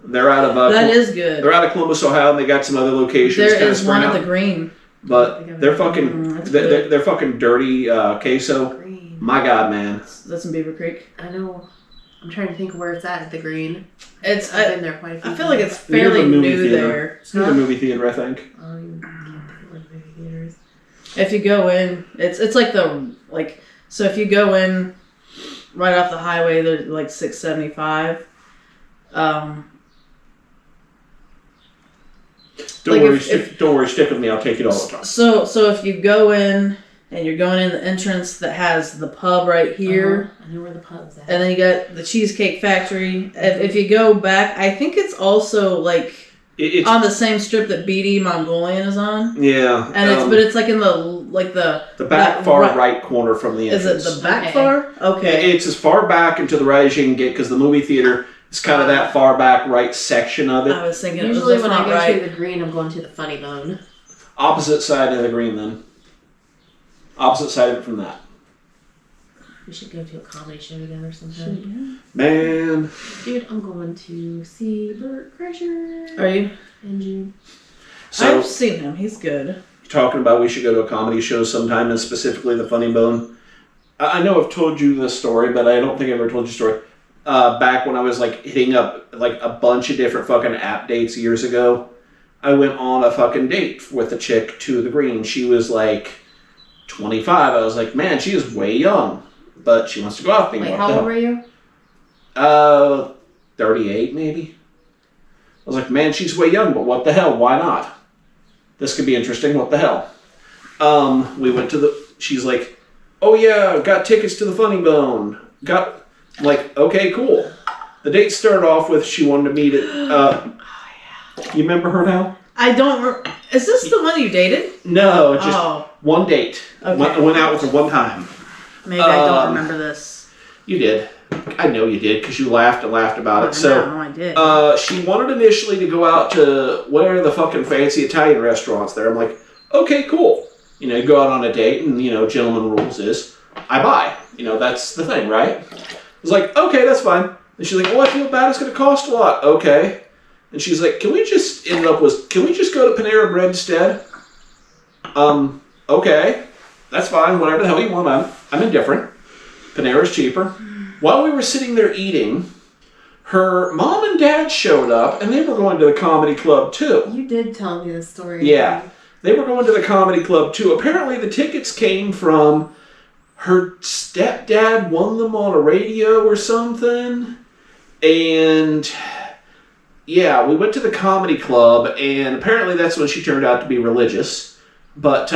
They're out of That is good. they're out of Columbus, Ohio, and they got some other locations. There kinda is one spread at the out. Green. But they're fucking that's they're, good. they're fucking dirty queso. Green. My God, man. That's in Beaver Creek. I know. I'm trying to think where it's at the Green. It's... I've been there quite a few I feel like times. it's Near the fairly movie new theater. there. It's near the movie theater, I think. I don't even can't think where the movie theater is. If you go in, it's like so if you go in right off the highway, they're like 675. Don't Like worry, if- don't worry, stick with me. I'll take it all the time. So if you go in and you're going in the entrance that has the pub right here, I know where the pub's at. and then you got the Cheesecake Factory. If you go back, I think it's also like It's on the same strip that BD Mongolian is on, yeah, and it's like in the the back that far right- right corner from the Is entrance. it the back Okay. far? Okay. It's as far back and to the right as you can get because the movie theater is kind of that far back right section of it. I was thinking Usually it was when the I front go right. to the Green, I'm going to the Funny Bone. Opposite side of the Green, then. Opposite side of it from that. We should go to a comedy show together or something. Man. Dude, I'm going to see Bert Kreischer. Are you? In June. So, I've seen him. He's good. Talking about we should go to a comedy show sometime, and specifically the Funny Bone. I know I've told you this story, but I don't think I ever told you the story. Back when I was like hitting up like a bunch of different fucking app dates years ago, I went on a fucking date with a chick to the Green. She was like 25. I was like, man, she is way young, but she wants to go out with me. Wait, how old were you? 38 maybe. I was like, man, she's way young, but what the hell? Why not? This could be interesting. What the hell? We went to she's like, oh yeah, got tickets to the Funny Bone. I'm like, okay, cool. The date started off with she wanted to meet at, you remember her now? I don't. Is this the one you dated? No, just one date. Okay. Went out with her one time. Maybe I don't remember this. You did. I know you did because you laughed and laughed about it. So, no, I did. She wanted initially to go out to what are the fucking fancy Italian restaurants there. I'm like, okay, cool. You know, you go out on a date and, you know, gentleman rules is, I buy. You know, that's the thing, right? I was like, okay, that's fine. And she's like, oh, I feel bad. It's going to cost a lot. Okay. And she's like, can we just go to Panera Bread instead? Okay. That's fine. Whatever the hell you want. I'm indifferent. Panera's cheaper. While we were sitting there eating, her mom and dad showed up, and they were going to the comedy club too. You did tell me this story. Yeah. They were going to the comedy club too. Apparently the tickets came from her stepdad won them on a radio or something. And yeah, we went to the comedy club, and apparently that's when she turned out to be religious. But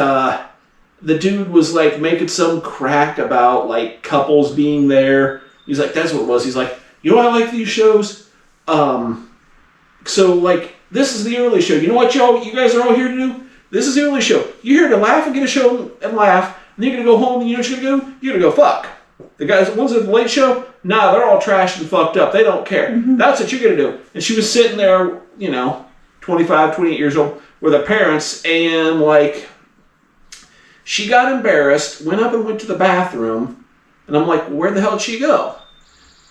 the dude was like making some crack about like couples being there. He's like, that's what it was. He's like, you know, I like these shows. So like, this is the early show. You know what you guys are all here to do? This is the early show. You're here to laugh and get a show and laugh. And then you're going to go home and you know what you're going to do? You're going to go fuck. The guys, the ones at the late show, nah, they're all trashed and fucked up. They don't care. Mm-hmm. That's what you're going to do. And she was sitting there, you know, 25, 28 years old with her parents, and like, she got embarrassed, went up and went to the bathroom, and I'm like, where the hell did she go?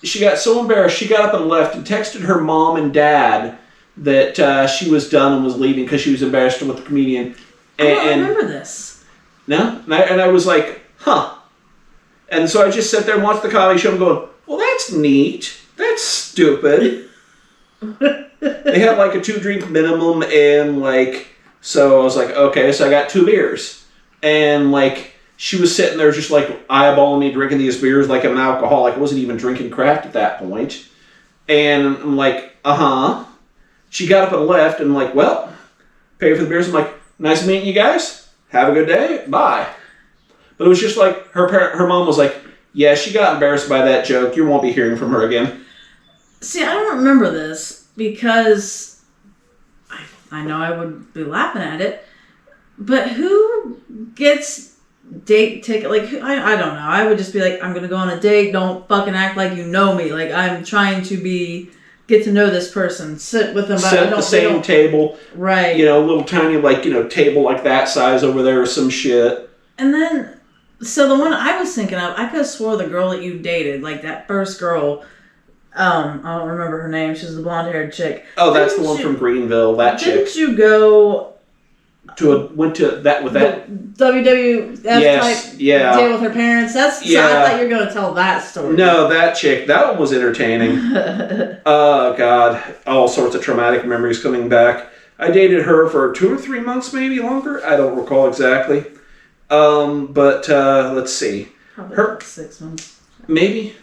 She got so embarrassed, she got up and left and texted her mom and dad that she was done and was leaving because she was embarrassed with the comedian. I don't remember this. No? And I was like, huh. And so I just sat there and watched the comedy show and going, well, that's neat. That's stupid. They had like a 2-drink minimum, and like, so I was like, okay, so I got 2 beers. And like, she was sitting there just like eyeballing me drinking these beers like I'm an alcoholic. I wasn't even drinking craft at that point. And I'm like, uh-huh. She got up and left, and I'm like, well, pay for the beers. I'm like, nice meeting you guys. Have a good day. Bye. But it was just like, her mom was like, yeah, she got embarrassed by that joke. You won't be hearing from her again. See, I don't remember this because I know I would be laughing at it. But who gets date ticket? Like, I don't know. I would just be like, I'm going to go on a date. Don't fucking act like you know me. Like, I'm trying to get to know this person. Sit with them. Sit at the same table. Right. You know, a little tiny, like, you know, table like that size over there or some shit. And then, so the one I was thinking of, I could have swore the girl that you dated, like that first girl, I don't remember her name. She was the blonde-haired chick. Oh, that's the one from Greenville, that chick. Didn't you go... went to that with that WWF type deal with her parents? So I thought you were going to tell that story. No, that chick. That one was entertaining. Oh, God. All sorts of traumatic memories coming back. I dated her for 2 or 3 months, maybe longer. I don't recall exactly. But let's see. Probably about 6 months. Maybe.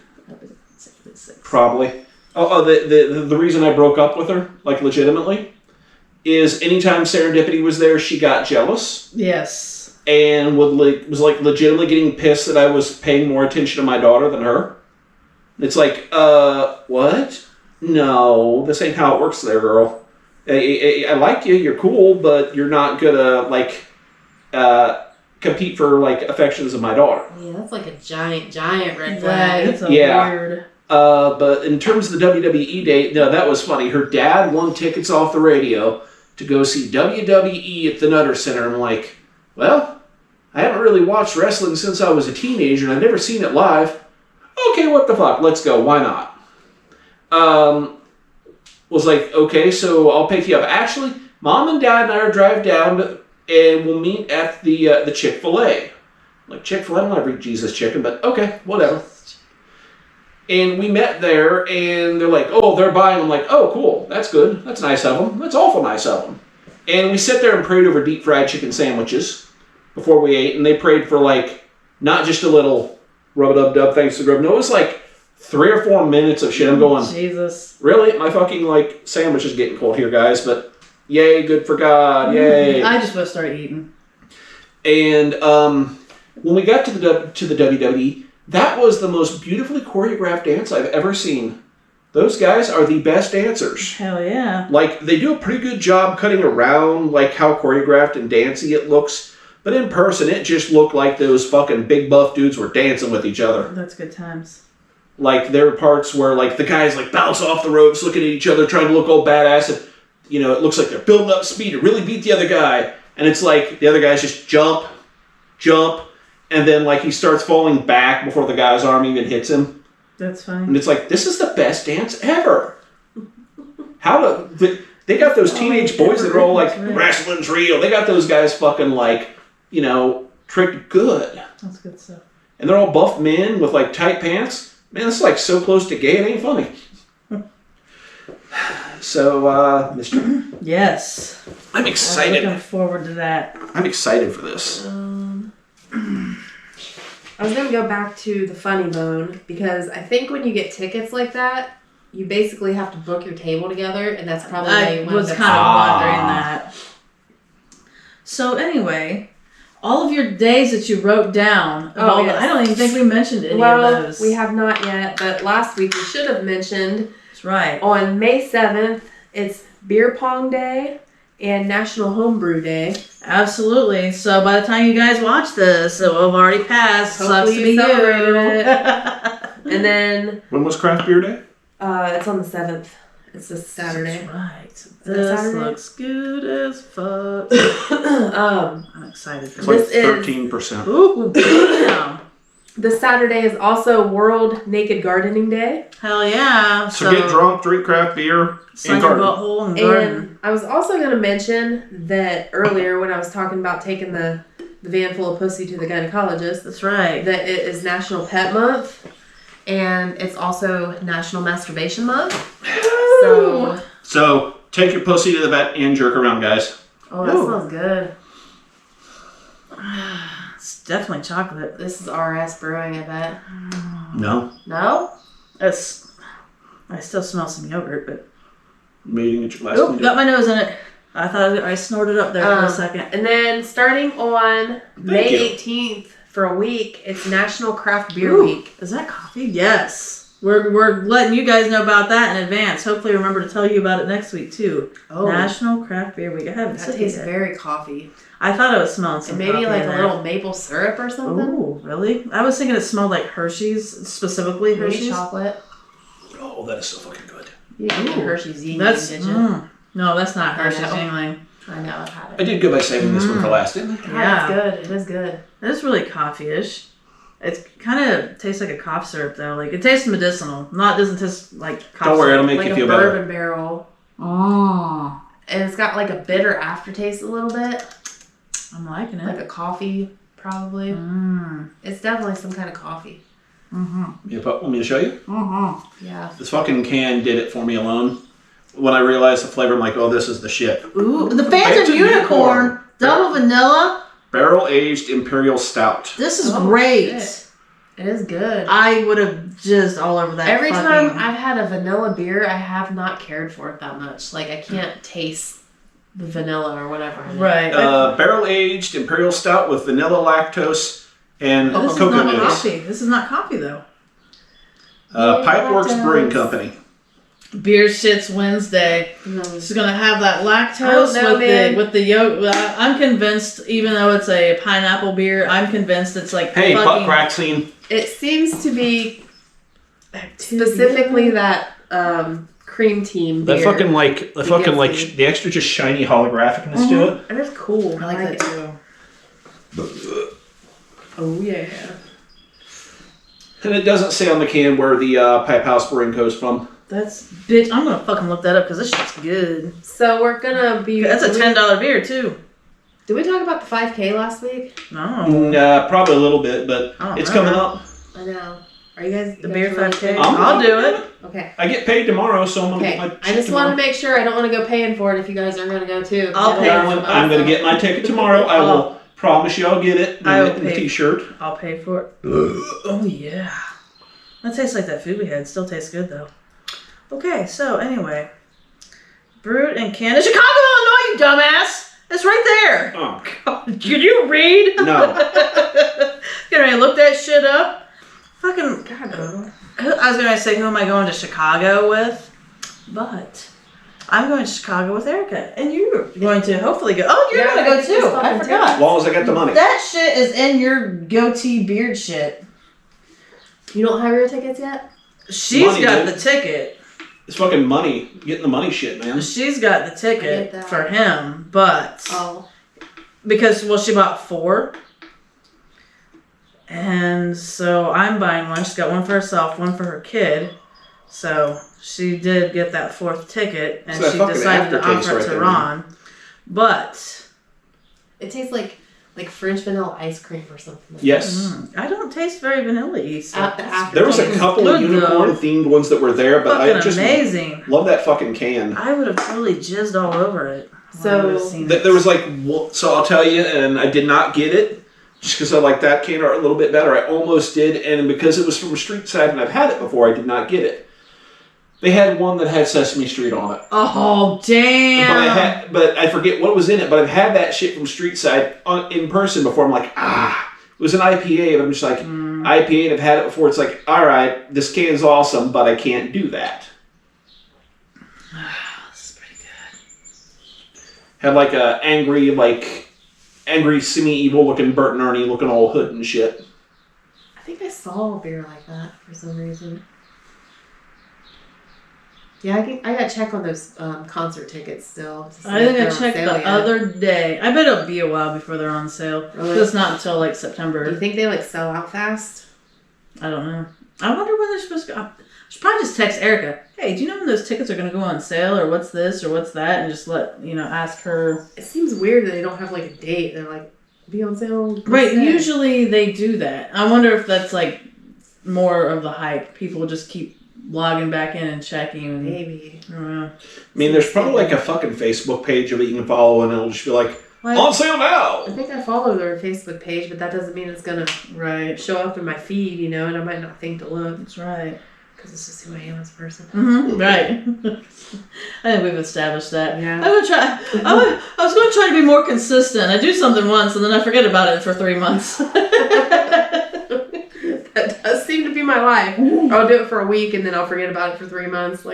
6. Probably. The reason I broke up with her, like legitimately, is anytime serendipity was there, she got jealous. Yes. And was like legitimately getting pissed that I was paying more attention to my daughter than her. It's like, what? No, this ain't how it works there, girl. I like you, you're cool, but you're not gonna, like, compete for, like, affections of my daughter. Yeah, that's like a giant red flag. That's weird. But in terms of the WWE date, no, that was funny. Her dad won tickets off the radio to go see WWE at the Nutter Center. I'm like, well, I haven't really watched wrestling since I was a teenager, and I've never seen it live. okay, what the fuck? Let's go. Why not? Was like, okay, so I'll pick you up. Actually, Mom and Dad and I are driving down and we'll meet at the Chick-fil-A. Like, Chick-fil-A, I don't want to read Jesus chicken, but okay, whatever. And we met there, and they're like, oh, they're buying. I'm like, oh, cool. That's good. That's nice of them. That's awful nice of them. And we sat there and prayed over deep fried chicken sandwiches before we ate, and they prayed for, like, not just a little rub-a-dub-dub, thanks to Grub. No, it was like 3 or 4 minutes of shit. I'm going, Jesus. Really? My fucking, like, sandwich is getting cold here, guys, but yay, good for God, yay. I just want to start eating. And when we got to the WWE, that was the most beautifully choreographed dance I've ever seen. Those guys are the best dancers. Hell yeah. Like, they do a pretty good job cutting around, like, how choreographed and dancey it looks. But in person, it just looked like those fucking big buff dudes were dancing with each other. That's good times. Like, there are parts where, like, the guys, like, bounce off the ropes, looking at each other, trying to look all badass. And, you know, it looks like they're building up speed to really beat the other guy. And it's like, the other guys just jump, and then, like, he starts falling back before the guy's arm even hits him. That's fine. And it's like, this is the best dance ever. They got those teenage boys that are all like, wrestling's real. They got those guys fucking, like, you know, tricked good. That's good stuff. And they're all buff men with, like, tight pants. Man, it's like so close to gay, it ain't funny. So, Mr. Yes. I'm excited. I'm looking forward to that. I'm excited for this. I was going to go back to the Funny Bone because I think when you get tickets like that, you basically have to book your table together, and that's probably why you I was kind of wondering that. So anyway, all of your days that you wrote down, I don't even think we mentioned any of those. We have not yet, but last week we should have mentioned. That's right. On May 7th, it's Beer Pong Day and National Homebrew Day. Absolutely. So by the time you guys watch this, it will have already passed. Hopefully Sucks to be you. it. And then... When was Craft Beer Day? It's on the 7th. It's this Saturday. That's right. This Saturday? looks good as fuck. I'm excited for It's this. like 13%. Ooh, damn. This Saturday is also World Naked Gardening Day. Hell yeah. So get drunk, drink craft beer, Sun and your garden. butthole and garden. And I was also going to mention that earlier when I was talking about taking the van full of pussy to the gynecologist. That's right. That it is National Pet Month. And it's also National Masturbation Month. So take your pussy to the vet and jerk around, guys. Oh, that smells good. It's definitely chocolate. This is RS Brewing, I bet. No. No? I still smell some yogurt, but... Meeting at your last Oop, got my nose in it. I thought I snorted up there for a second. And then starting on May 18th for a week, it's National Craft Beer Week. Is that coffee? Yes. We're letting you guys know about that in advance. Hopefully remember to tell you about it next week, too. Oh. National Craft Beer Week. I haven't That tastes very coffee. I thought I was smelling some maybe coffee like in a there. little maple syrup or something. Oh, really? I was thinking it smelled like Hershey's, specifically maybe Hershey's. chocolate. Oh, that is so fucking good. You did Hershey's Yingling, That's, did you? No, that's not Hershey's I know. Yingling. I know, I've had I it. did good by saving this one for last, didn't I? Yeah, it's good. It is good. It's really coffee-ish. It kind of tastes like a cough syrup, though. Like, it tastes medicinal. It doesn't taste like cough Don't worry, syrup. it'll make Like you a feel bourbon better. barrel. Oh. And it's got like a bitter aftertaste a little bit. I'm liking it. Like a coffee, probably. It's definitely some kind of coffee. You want me to show you? Yeah. This fucking can did it for me alone. When I realized the flavor, I'm like, oh, this is the shit. Ooh, the Phantom Unicorn. Double vanilla. Barrel-aged Imperial Stout. This is great. Shit. It is good. I would have just all over that. Every time I've had a vanilla beer, I have not cared for it that much. Like, I can't taste the vanilla or whatever. Right. Barrel-aged Imperial Stout with vanilla, lactose, and This is coconut not notes. coffee. This is not coffee, though. Pipeworks Brewing Company. Beer Shits Wednesday. She's gonna have that lactose with the yolk. I'm convinced, even though it's a pineapple beer, I'm convinced it's like Hey, butt fucking. crack scene. It seems to be specifically that cream team beer. The extra just shiny holographicness to it. And it's cool. I like that too. Oh, yeah. And it doesn't say on the can where the Pipe House Barinko is from. Bitch, I'm gonna fucking look that up because this shit's good. So we're gonna be... That's a $10 beer, too. Did we talk about the 5K last week? No. Probably a little bit, but it's coming up. I know. Are you guys... The beer 5K? Really I'll do it. Okay. I get paid tomorrow, so I'm going to get my I just ticket wanted to make sure I don't want to go paying for it if you guys are going to go too. I'll pay for it. I'm going to get my ticket tomorrow. I will promise you I'll get it. I will in the pay. t-shirt. I'll pay for it. Oh, yeah. That tastes like that food we had. Still tastes good, though. Okay, so anyway. Brewed in Canada, Chicago, Illinois, you dumbass! It's right there. Oh. God, could you read? No. Get ready to look that shit up. Fucking... God, I was going to say, who am I going to Chicago with? But I'm going to Chicago with Erica. And you're going to hopefully go. Oh, you're going to go too. I forgot. As long as I get the money. That shit is in your goatee beard shit. You don't have your tickets yet? She's Money, got dude. the ticket. It's fucking money. Getting the money shit, man. She's got the I ticket get that. for him, but because she bought 4. And so I'm buying one. She's got one for herself, one for her kid. So she did get that 4th ticket, and So she that fucking decided to aftertaste offer it right to there, Ron. But It tastes like French vanilla ice cream or something. Yes. I don't taste very vanilla-y. So There was a couple of good, unicorn-themed ones that were there, but fucking I just amazing. love that fucking can. I would have totally jizzed all over it. So There was so I'll tell you, and I did not get it, just because I like that can art a little bit better. I almost did, and because it was from Street Side and I've had it before, I did not get it. They had one that had Sesame Street on it. Oh, damn. But I forget what was in it, but I've had that shit from Street Side in person before. I'm like, it was an IPA, and I'm just like, IPA, and I've had it before. It's like, all right, this can's awesome, but I can't do that. This is pretty good. Had like a angry semi-evil looking Bert and Ernie looking old hood and shit. I think I saw a beer like that for some reason. Yeah, I got to check on those concert tickets still. To see I if think they're I on checked sale the yet. other day. I bet it'll be a while before they're on sale. Really? It's not until like Do you September. think they sell out fast? I don't know. I wonder when they're supposed to go. I should probably just text Erica. Hey, do you know when those tickets are going to go on sale, or what's this or what's that, and just ask her. It seems weird that they don't have a date. They're like, be on sale. Right. today. Usually they do that. I wonder if that's more of the hype. People just keep logging back in and checking. And, Maybe. I don't know. I mean, there's probably a fucking Facebook page of it you can follow, and it'll just be like, on sale now! I think I follow their Facebook page, but that doesn't mean it's going to show up in my feed, and I might not think to look. That's right. Because it's just who I am as a person. Mm-hmm. Right. I think we've established that. Yeah. I'm gonna try. I was going to try to be more consistent. I do something once and then I forget about it for 3 months. That does seem to be my life. I'll do it for a week and then I'll forget about it for 3 months.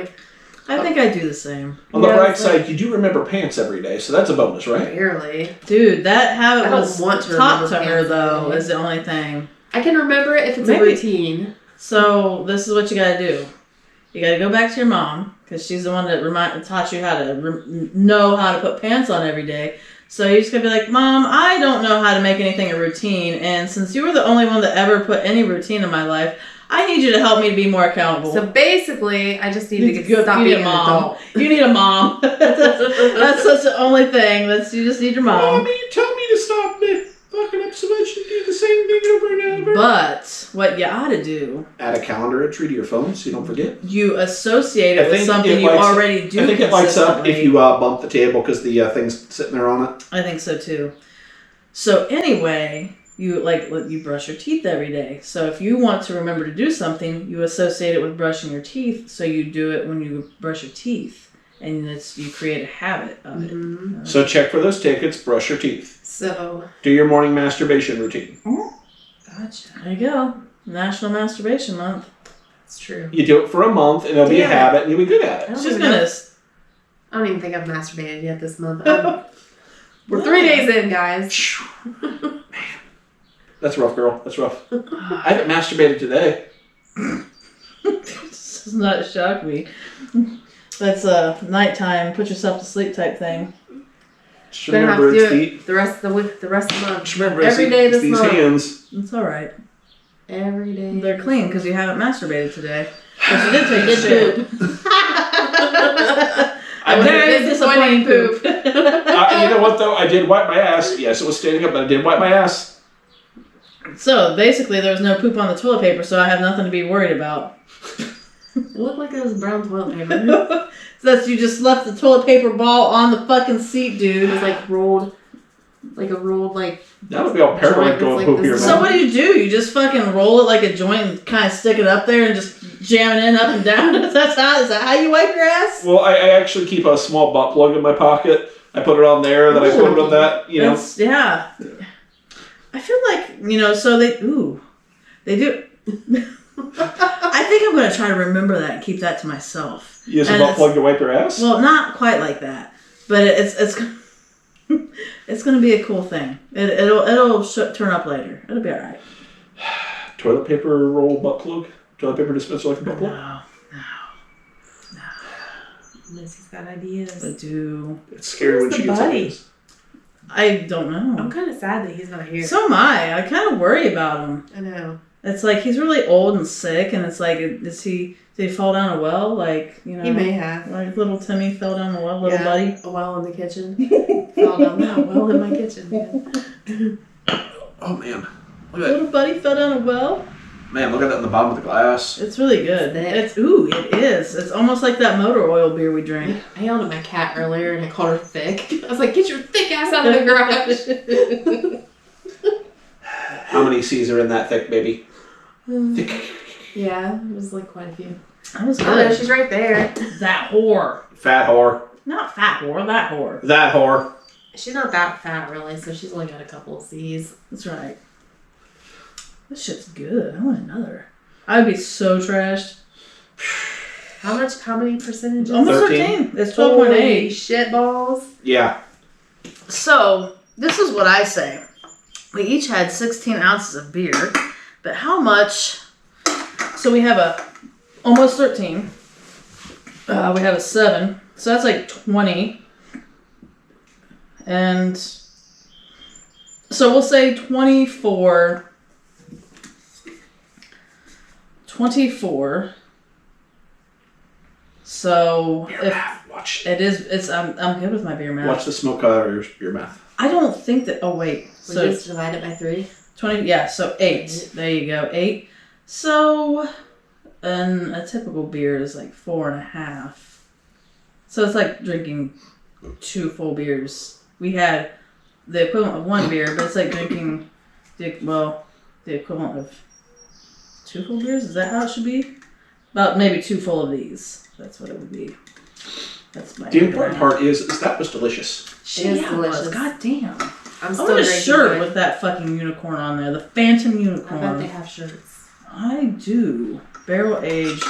I think I do the same. On the bright side, you do remember pants every day, so that's a bonus, right? Barely. Dude, that habit I don't was want to taught remember to her pants though. every day. Is the only thing. I can remember it if it's a Maybe. routine. So this is what you gotta do. You gotta go back to your mom because she's the one that taught you how to know how to put pants on every day. So you're just gonna be like, Mom, I don't know how to make anything a routine, and since you were the only one that ever put any routine in my life, I need you to help me to be more accountable. So basically, I just need to stop you being need an a mom. adult. You need a mom. That's such the only thing. You just need your mom. Mommy, you tell me to stop fucking up so much and do the same thing over and over. But what you ought to do, Add a calendar entry to your phone so you don't forget. you associate it I with think something it you lights- already do. I think it lights up if consistently. you bump the table because the thing's sitting there on it. I think so too. So anyway, you brush your teeth every day. So if you want to remember to do something, you associate it with brushing your teeth. So you do it when you brush your teeth, and you create a habit of it. Mm-hmm. So check for those tickets, brush your teeth. So, Do your morning masturbation routine. gotcha. There you go. National Masturbation Month. That's true. You do it for a month and it'll be a Damn it. habit and you'll be good at I it. don't She's even gonna. know- I don't even think I've masturbated yet this month. We're 3 days in, guys. Man, that's rough, girl. That's rough. I haven't masturbated today. This does not shock me. That's a nighttime, put yourself to sleep type thing. Just Gonna have to remember do it's it the rest of the week, the rest of the month. Just remember Every it's day it's this these month. hands. It's all right. Every day. They're clean because you haven't masturbated today. But you did take a shit. I was Very disappointing poop. You know what, though? I did wipe my ass. Yes, it was standing up, but I did wipe my ass. So, basically, there was no poop on the toilet paper, so I have nothing to be worried about. It looked like it was brown toilet paper. So that's you just left the toilet paper ball on the fucking seat, dude. It was like rolled, That would be all paranoid going like poop this. here, So man. what do? You just fucking roll it like a joint and kind of stick it up there and just jam it in up and down? Is that how you wipe your ass? Well, I actually keep a small butt plug in my pocket. I put it on there, then I put it on that, you know. Yeah. I feel like, so they do. I think I'm going to try to remember that and keep that to myself. You use a butt plug to wipe your ass? Well, not quite like that, but it's it's going to be a cool thing. It'll turn up later. It'll be all right. Toilet paper roll butt plug? Toilet paper dispenser like a butt plug? No. Missy's got ideas. I do. It's scary when she gets ideas. I don't know. I'm kind of sad that he's not here. So am I. I kind of worry about him. I know. It's like he's really old and sick, and it's like, did he fall down a well? Like, He may have. Like little Timmy fell down a well, little buddy. A well in the kitchen. Fell down that well in my kitchen. Man. Oh, man. Little buddy fell down a well. Man, look at that in the bottom of the glass. It's really good. It's it is. It's almost like that motor oil beer we drank. I yelled at my cat earlier and I called her thick. I was like, get your thick ass out of the garage. How many C's are in that thick baby? Thick. Yeah, it was like quite a few. That was Oh, no, good. she's right there. That whore. Fat whore. Not fat whore, that whore. That whore. She's not that fat, really, so she's only got a couple of C's. That's right. This shit's good. I want another. I would be so trashed. How many percentages? Almost 13. It's 12.8. Shit balls. Yeah. So, this is what I say. We each had 16 ounces of beer, but how much? So we have almost 13. We have a 7. So that's like 20. And so we'll say 24. 24. So Beer if math. Watch. I'm good with my beer math. Watch the smoke out of your mouth. I don't think that. Oh wait. We So just divide it by 3. 20. Yeah. So 8. There you go. 8. So, a typical beer is like 4.5. So it's like drinking 2 full beers. We had the equivalent of 1 beer, but it's like drinking the equivalent of 2 full beers. Is that how it should be? About maybe 2 full of these. That's what it would be. That's my. The important part is that was delicious. It is delicious. God damn. I'm I still want a drinking shirt mine. with that fucking unicorn on there. The Phantom Unicorn. I bet they have shirts. I do. Barrel aged.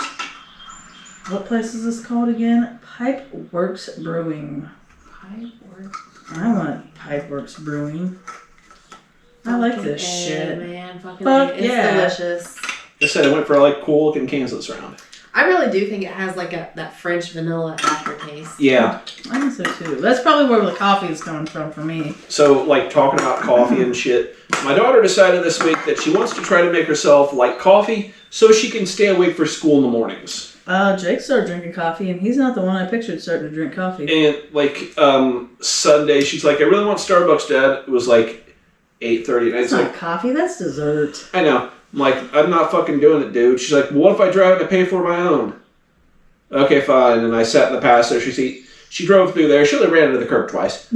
What place is this called again? Pipe Works Brewing. Pipeworks. I want Pipeworks Brewing. I like this shit. Man, fucking Fuck it's yeah. delicious. I said I went for cool looking cans this round. I really do think it has like that French vanilla aftertaste. Yeah. I think so too. That's probably where the coffee is coming from for me. So, talking about coffee and shit, my daughter decided this week that she wants to try to make herself like coffee so she can stay awake for school in the mornings. Jake started drinking coffee, and he's not the one I pictured starting to drink coffee. And, Sunday, she's like, I really want Starbucks, Dad. It was 8:30. And That's not coffee, that's dessert. I know. I'm like, I'm not fucking doing it, dude. She's like, well, what if I drive to pay for my own? Okay, fine. And I sat in the passenger seat. She drove through there. She only ran into the curb twice.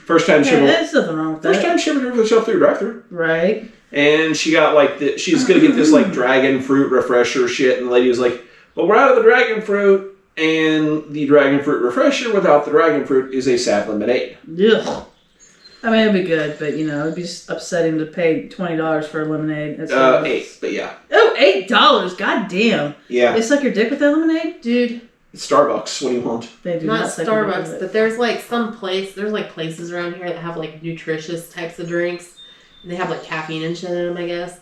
First time she There's nothing wrong with that. First time she ever drove herself through a drive-thru. Right. And she got she's gonna get this dragon fruit refresher shit, and the lady was like, well, we're out of the dragon fruit, and the dragon fruit refresher without the dragon fruit is a sad lemonade. Ugh. I mean, it'd be good, but it'd be just upsetting to pay $20 for a lemonade. That's $8, but yeah. Oh, $8! God damn. Yeah. They suck your dick with that lemonade? Dude. It's Starbucks. What do you want? They do Not suck your dick with Starbucks, it. but there's there's places around here that have nutritious types of drinks. And they have caffeine and shit in them, I guess.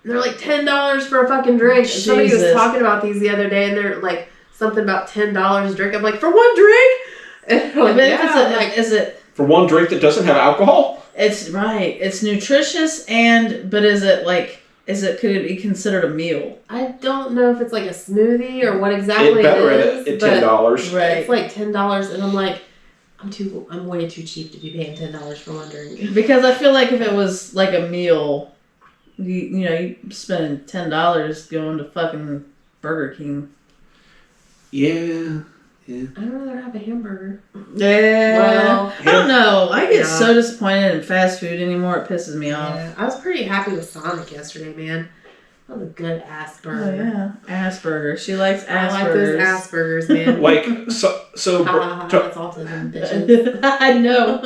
And they're $10 for a fucking drink. And somebody was talking about these the other day, and they're something about $10 a drink. I'm like, for one drink? And Is it For one drink that doesn't have alcohol? It's right. It's nutritious but is it could it be considered a meal? I don't know if it's like a smoothie or what exactly It's better it at is. $10. Right. It's like $10, and I'm like, I'm way too cheap to be paying $10 for one drink. Because I feel like if it was like a meal, you spending $10 going to fucking Burger King. Yeah. I'd rather have a hamburger. Yeah. Well, I don't know. I get so disappointed in fast food anymore. It pisses me off. Yeah, I was pretty happy with Sonic yesterday, man. That was a good ass burger. Oh yeah, ass burger. She likes I ass like burgers. those ass burgers, man. Like, That's autism, bitches. I know.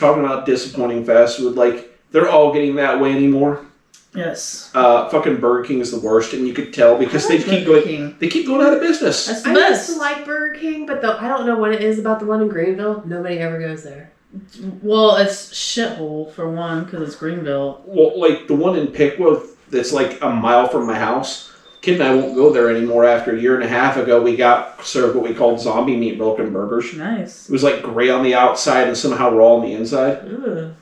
talking about disappointing fast food, like, they're all getting that way anymore. Yes. Fucking Burger King is the worst, and you could tell because they keep going out of business. That's the I best. used to like Burger King, but I don't know what it is about the one in Greenville. Nobody ever goes there. Well, it's shithole for one because it's Greenville. Well, like the one in Pickwood that's like a mile from my house. Kid and I won't go there anymore. After a year and a half ago, we got served what we called zombie meat broken burgers. Nice. It was like gray on the outside and somehow raw on the inside. Ugh.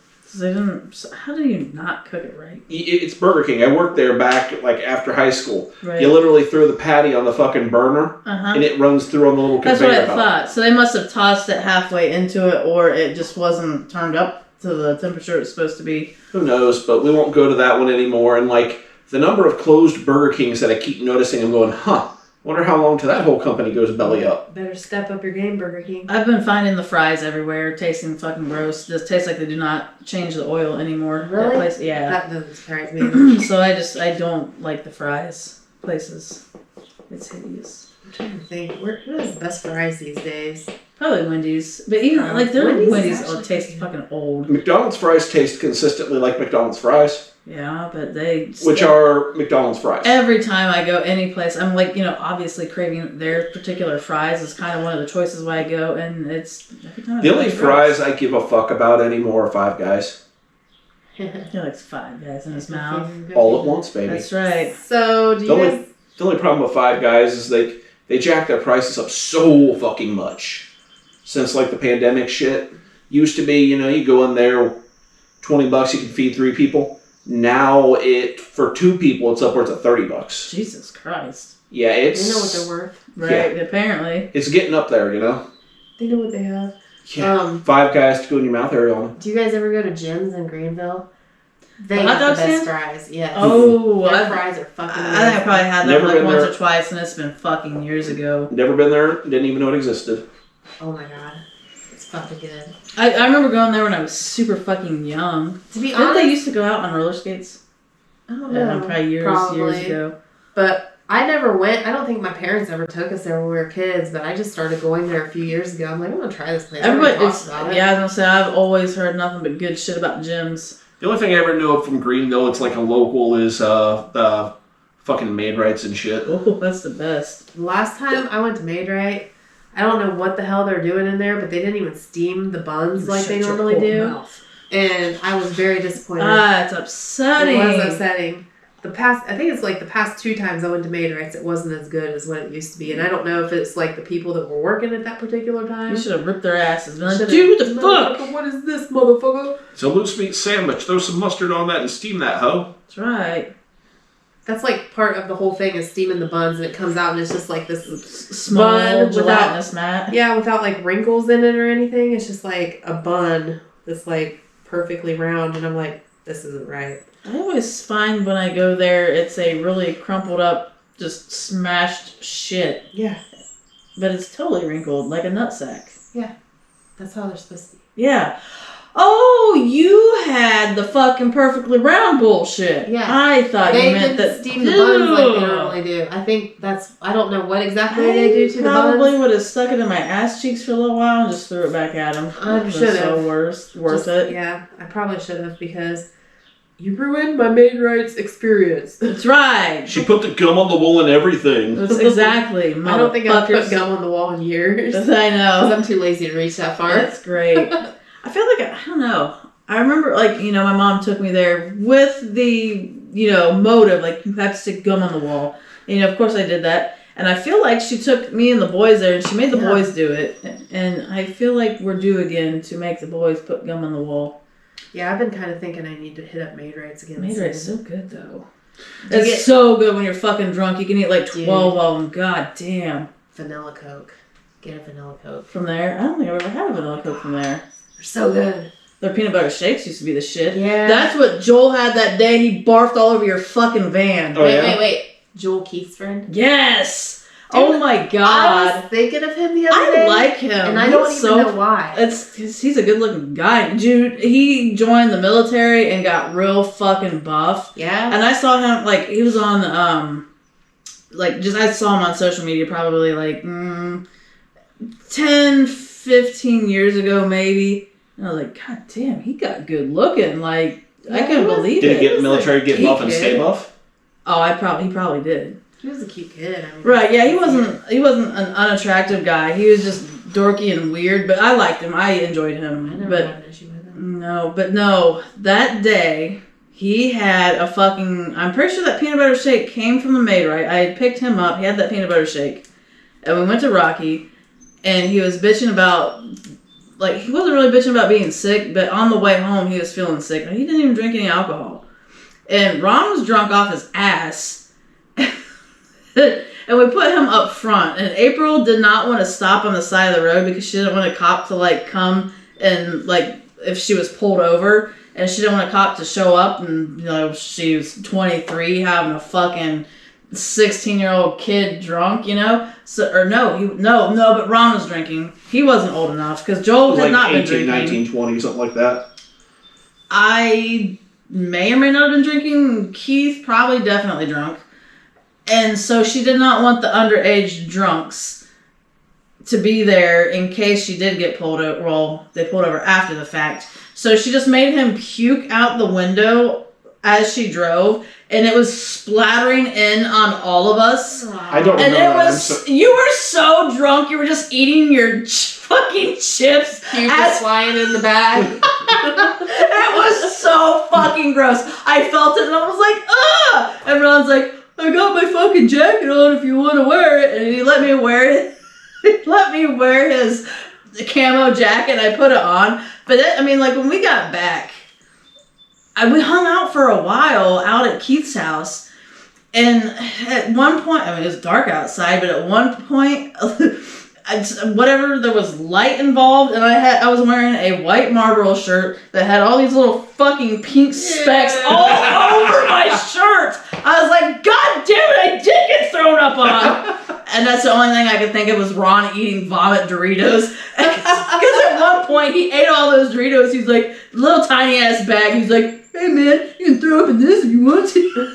How do you not cook it right? It's Burger King. I worked there back like after high school. Right. You literally throw the patty on the fucking burner and it runs through on the little That's conveyor what I thought. So they must have tossed it halfway into it, or it just wasn't turned up to the temperature it's supposed to be. Who knows? But we won't go to that one anymore. And like the number of closed Burger Kings that I keep noticing, I'm going, wonder how long till that whole company goes belly up. Better step up your game, Burger King. I've been finding the fries everywhere, tasting fucking gross. This tastes like they do not change the oil anymore. Really? That place, yeah. That doesn't surprise me. So I don't like the fries places. It's hideous. I'm trying to think. What is the best fries these days? Probably Wendy's, but even like their Wendy's Wendy's actually taste good. fucking old. McDonald's fries taste consistently like McDonald's fries, Yeah, but they which are McDonald's fries. every time I go any place, I'm like, obviously craving their particular fries is kind of one of the choices why I go, and it's every time The only fries I give a fuck about anymore are Five Guys. He likes Five Guys in his mouth. All at once, baby. That's right. So, do you guys... The only problem with Five Guys is they jack their prices up so fucking much. Since like the pandemic shit. Used to be, you go in there, $20 you can feed 3 people. Now for 2 people it's upwards of $30. Jesus Christ. Yeah, it's... They know what they're worth. Right, Yeah. apparently. It's getting up there, They know what they have. Yeah. 5 Guys to go in your mouth, Ariana. Do you guys ever go to Jim's in Greenville? They hot have the dog best stand? fries. Yes. Oh, Their fries are fucking I think I probably had that Never like been once there. or twice, and it's been fucking years ago. Never been there, didn't even know it existed. Oh my god. It's fucking good. I remember going there when I was super fucking young. To be Didn't honest, they used to go out on roller skates? I don't Yeah, know. probably years ago. But I never went. I don't think my parents ever took us there when we were kids, but I just started going there a few years ago. I'm like, I'm going to try this place. Everybody, Everybody talks about it. yeah, I was gonna say I've always heard nothing but good shit about gyms. The only thing I ever knew of from Greenville, it's like a local, is the fucking Maid-Rites and shit. Oh, that's the best. Last time I went to Maid-Rite, I don't know what the hell they're doing in there, but they didn't even steam the buns like they normally do. And I was very disappointed. It's upsetting. It was upsetting. I think it's like the past 2 times I went to Maid-Rites, it wasn't as good as what it used to be. And I don't know if it's like the people that were working at that particular time. You should have ripped their asses. Been like, dude, what the fuck? What is this, motherfucker? It's a loose meat sandwich. Throw some mustard on that and steam that hoe. That's right. That's like part of the whole thing is steaming the buns, and it comes out and it's just like this Small bun gelatinous mat. Yeah, without like wrinkles in it or anything. It's just like a bun that's like perfectly round, and I'm like, this isn't right. I always find when I go there, it's a really crumpled up, just smashed shit. Yeah. But it's totally wrinkled, like a nutsack. Yeah. That's how they're supposed to be. Yeah. Oh, you had the fucking perfectly round bullshit. Yeah. I thought They you meant that. steam the buns like they normally do. I think I don't know what exactly they do to the buns. Probably would have stuck it in my ass cheeks for a little while and just threw it back at him. I should have. So worth it. Yeah, I probably should have because you ruined my Maid-Rites experience. That's right. She put the gum on the wall and everything. That's exactly. I don't think I've put motherfuckers. gum on the wall in years. I Because know. I'm too lazy to reach that far. That's great. I feel like, I don't know. I remember, like, my mom took me there with the, motive, like, you have to stick gum on the wall. And, of course I did that. And I feel like she took me and the boys there and she made the boys do it. And I feel like we're due again to make the boys put gum on the wall. Yeah, I've been kind of thinking I need to hit up Maid-Rites again. Maid-Rite's so good, though. It's so good when you're fucking drunk. You can eat like 12 of them. God damn. Vanilla Coke. Get a vanilla Coke. From there? I don't think I've ever had a vanilla Coke from there. They're so good. Their peanut butter shakes used to be the shit. Yeah. That's what Joel had that day. He barfed all over your fucking van. Oh, Wait. Joel Keith's friend? Yes! Dude, oh my god. I was thinking of him the other day. I like him. And I don't even know why. He's a good looking guy. Dude, he joined the military and got real fucking buff. Yeah. And I saw him, like, he was on, I saw him on social media probably, 10, 15 years ago, maybe. And I was like, God damn, he got good looking. Like, I couldn't believe it. Did he get military, get buff and stay buff? Oh, he probably did. He was a cute kid. I mean, Right, yeah, he wasn't an unattractive guy. He was just dorky and weird, but I liked him. I enjoyed him. I never had an issue with him. No, that day, he had a fucking... I'm pretty sure that peanut butter shake came from the Maid-Rite. I had picked him up. He had that peanut butter shake. And we went to Rocky, and he was bitching about... Like, he wasn't really bitching about being sick, but on the way home, he was feeling sick. He didn't even drink any alcohol. And Ron was drunk off his ass. And we put him up front. And April did not want to stop on the side of the road because she didn't want a cop to, come and, if she was pulled over. And she didn't want a cop to show up and, she was 23 having a fucking 16-year-old kid drunk, So, or no, but Ron was drinking. He wasn't old enough because Joel had not been drinking. 19, 20, something like that. I may or may not have been drinking. Keith probably definitely drunk. And so she did not want the underage drunks to be there in case she did get pulled over. Well, they pulled over after the fact. So she just made him puke out the window as she drove, and it was splattering in on all of us. I don't remember. And it was, you were so drunk, you were just eating your fucking chips. Puke was flying in the bag. It was so fucking gross. I felt it, and I was like, ugh! And Ron's like, I got my fucking jacket on if you want to wear it. And he let me wear it. He let me wear his camo jacket, and I put it on. But when we got back, we hung out for a while out at Keith's house. And at one point, it was dark outside, but at one point, there was light involved, and I was wearing a white Marlboro shirt that had all these little fucking pink specks all over my shirt. I was like, God damn it, I did get thrown up on. And that's the only thing I could think of was Ron eating vomit Doritos. Because at one point he ate all those Doritos. He's like, little tiny ass bag. He's like, hey man, you can throw up in this if you want to.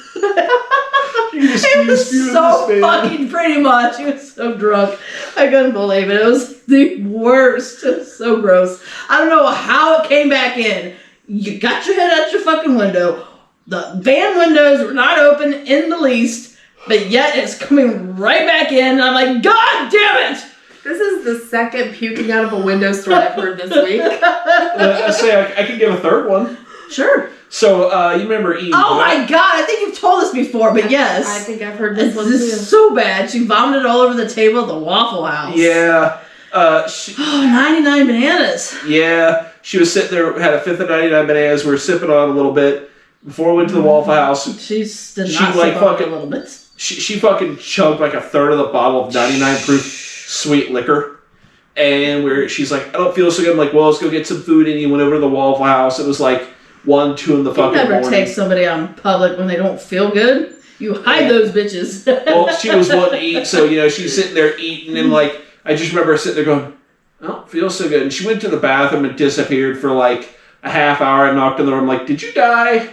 It was so fucking pretty much. He was so drunk. I couldn't believe it. It was the worst. It was so gross. I don't know how it came back in. You got your head out your fucking window. The van windows were not open in the least, but yet it's coming right back in. And I'm like, God damn it! This is the second puking out of a window story I've heard this week. I could give a third one. Sure. So, you remember Eve? Oh my god, I think you've told us before, but yes. I think I've heard this one too. This is so bad. She vomited all over the table at the Waffle House. Yeah. 99 bananas. Yeah. She was sitting there, had a fifth of 99 bananas. We were sipping on a little bit before we went to the Waffle House. She did not sip on a little bit. She fucking chugged like a third of the bottle of 99 proof sweet liquor. And she's like, I don't feel so good. I'm like, well, let's go get some food. And you went over to the Waffle House. It was like 1, 2 in the fucking morning. You never take somebody out in public when they don't feel good. You hide those bitches. Well, she was wanting to eat, so, she's sitting there eating. And, I just remember her sitting there going, I don't feel so good. And she went to the bathroom and disappeared for, a half hour. I knocked on the door. I'm like, did you die?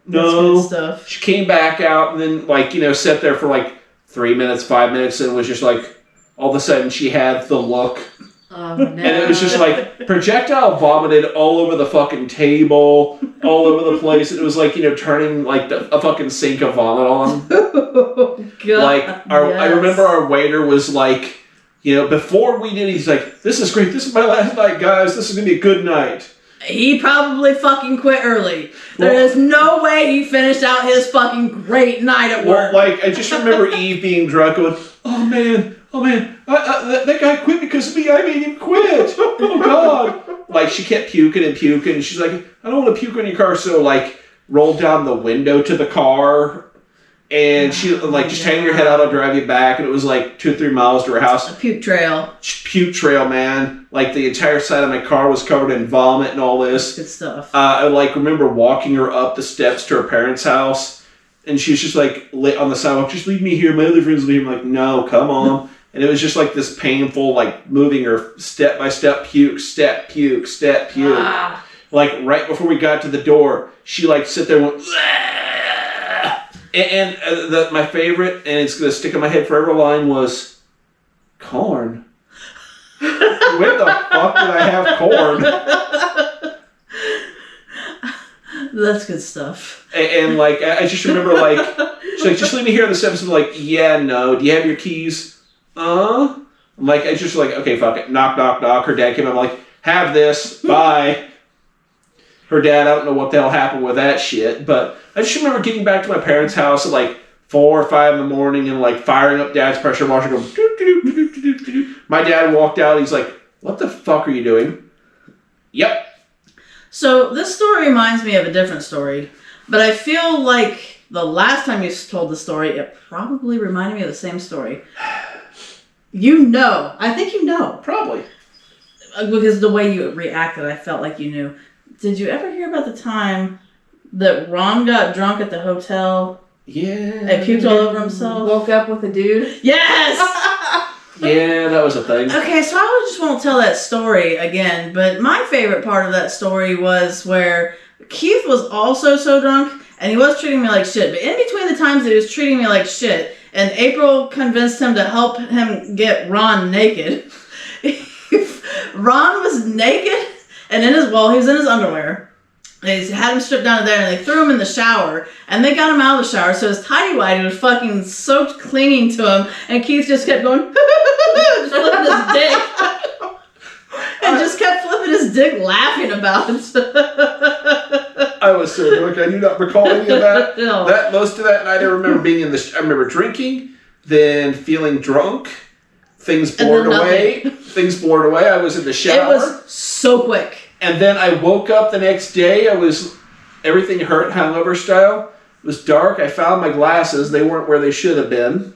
No. That's good stuff. She came back out and then, sat there for, 3 minutes, 5 minutes, and was just all of a sudden she had the look. Oh, no. And it was just projectile vomited all over the fucking table, all over the place. It was turning a fucking sink of vomit on. Oh, God. I remember our waiter was before we did, he's like, this is great. This is my last night, guys. This is going to be a good night. He probably fucking quit early. There is no way he finished out his fucking great night at work. I just remember Eve being drunk going, oh man, oh man, that guy quit because of me. I made him quit. Oh God. Like, she kept puking and puking. And she's like, I don't want to puke on your car. So, like, rolled down the window to the car. And she, like, just hang your head out, I'll drive you back. And it was like 2 or 3 miles to her house. A puke trail. Puke trail, man. Like, the entire side of my car was covered in vomit and all this. Good stuff. I, like, remember walking her up the steps to her parents' house. And she was just, like, lit on the sidewalk. Just leave me here. My other friends will leave. I'm like, no, come on. And it was just, like, this painful, like, moving her step by step, puke, step, puke, step, puke. Ah. Like, right before we got to the door, she, like, sit there and went, and my favorite, and it's going to stick in my head forever line was, corn. Where the fuck did I have corn? That's good stuff. And like, I just remember, like, she's like, just leave me here on the steps. I'm like, yeah, no. Do you have your keys? I'm like, I just like, okay, fuck it. Knock, knock, knock. Her dad came up, I'm like, have this. Bye. Her dad, I don't know what the hell happened with that shit, but I just remember getting back to my parents' house at like 4 or 5 in the morning and like firing up Dad's pressure washer, going, doo, doo, doo, doo, doo, doo, doo. My dad walked out. He's like, what the fuck are you doing? Yep. So this story reminds me of a different story, but I feel like the last time you told the story, it probably reminded me of the same story. You know. I think you know. Probably. Because the way you reacted, I felt like you knew. Did you ever hear about the time that Ron got drunk at the hotel? Yeah. And puked all over himself? Woke up with a dude. Yes! Yeah, that was a thing. Okay, so I just won't tell that story again, but my favorite part of that story was where Keith was also so drunk, and he was treating me like shit. But in between the times that he was treating me like shit, and April convinced him to help him get Ron naked. Ron was naked, and he was in his underwear. They had him stripped down to there, and they threw him in the shower, and they got him out of the shower, so his tighty-whitey was fucking soaked, clinging to him, and Keith just kept going, just flipping his dick. And just kept flipping his dick, laughing about it. I was so drunk, I do not recall any of that. No. Most of that night, I remember being in the. I remember drinking, then feeling drunk, things bored away. Things bored away. I was in the shower. It was so quick. And then I woke up the next day. Everything hurt, hangover style. It was dark. I found my glasses. They weren't where they should have been.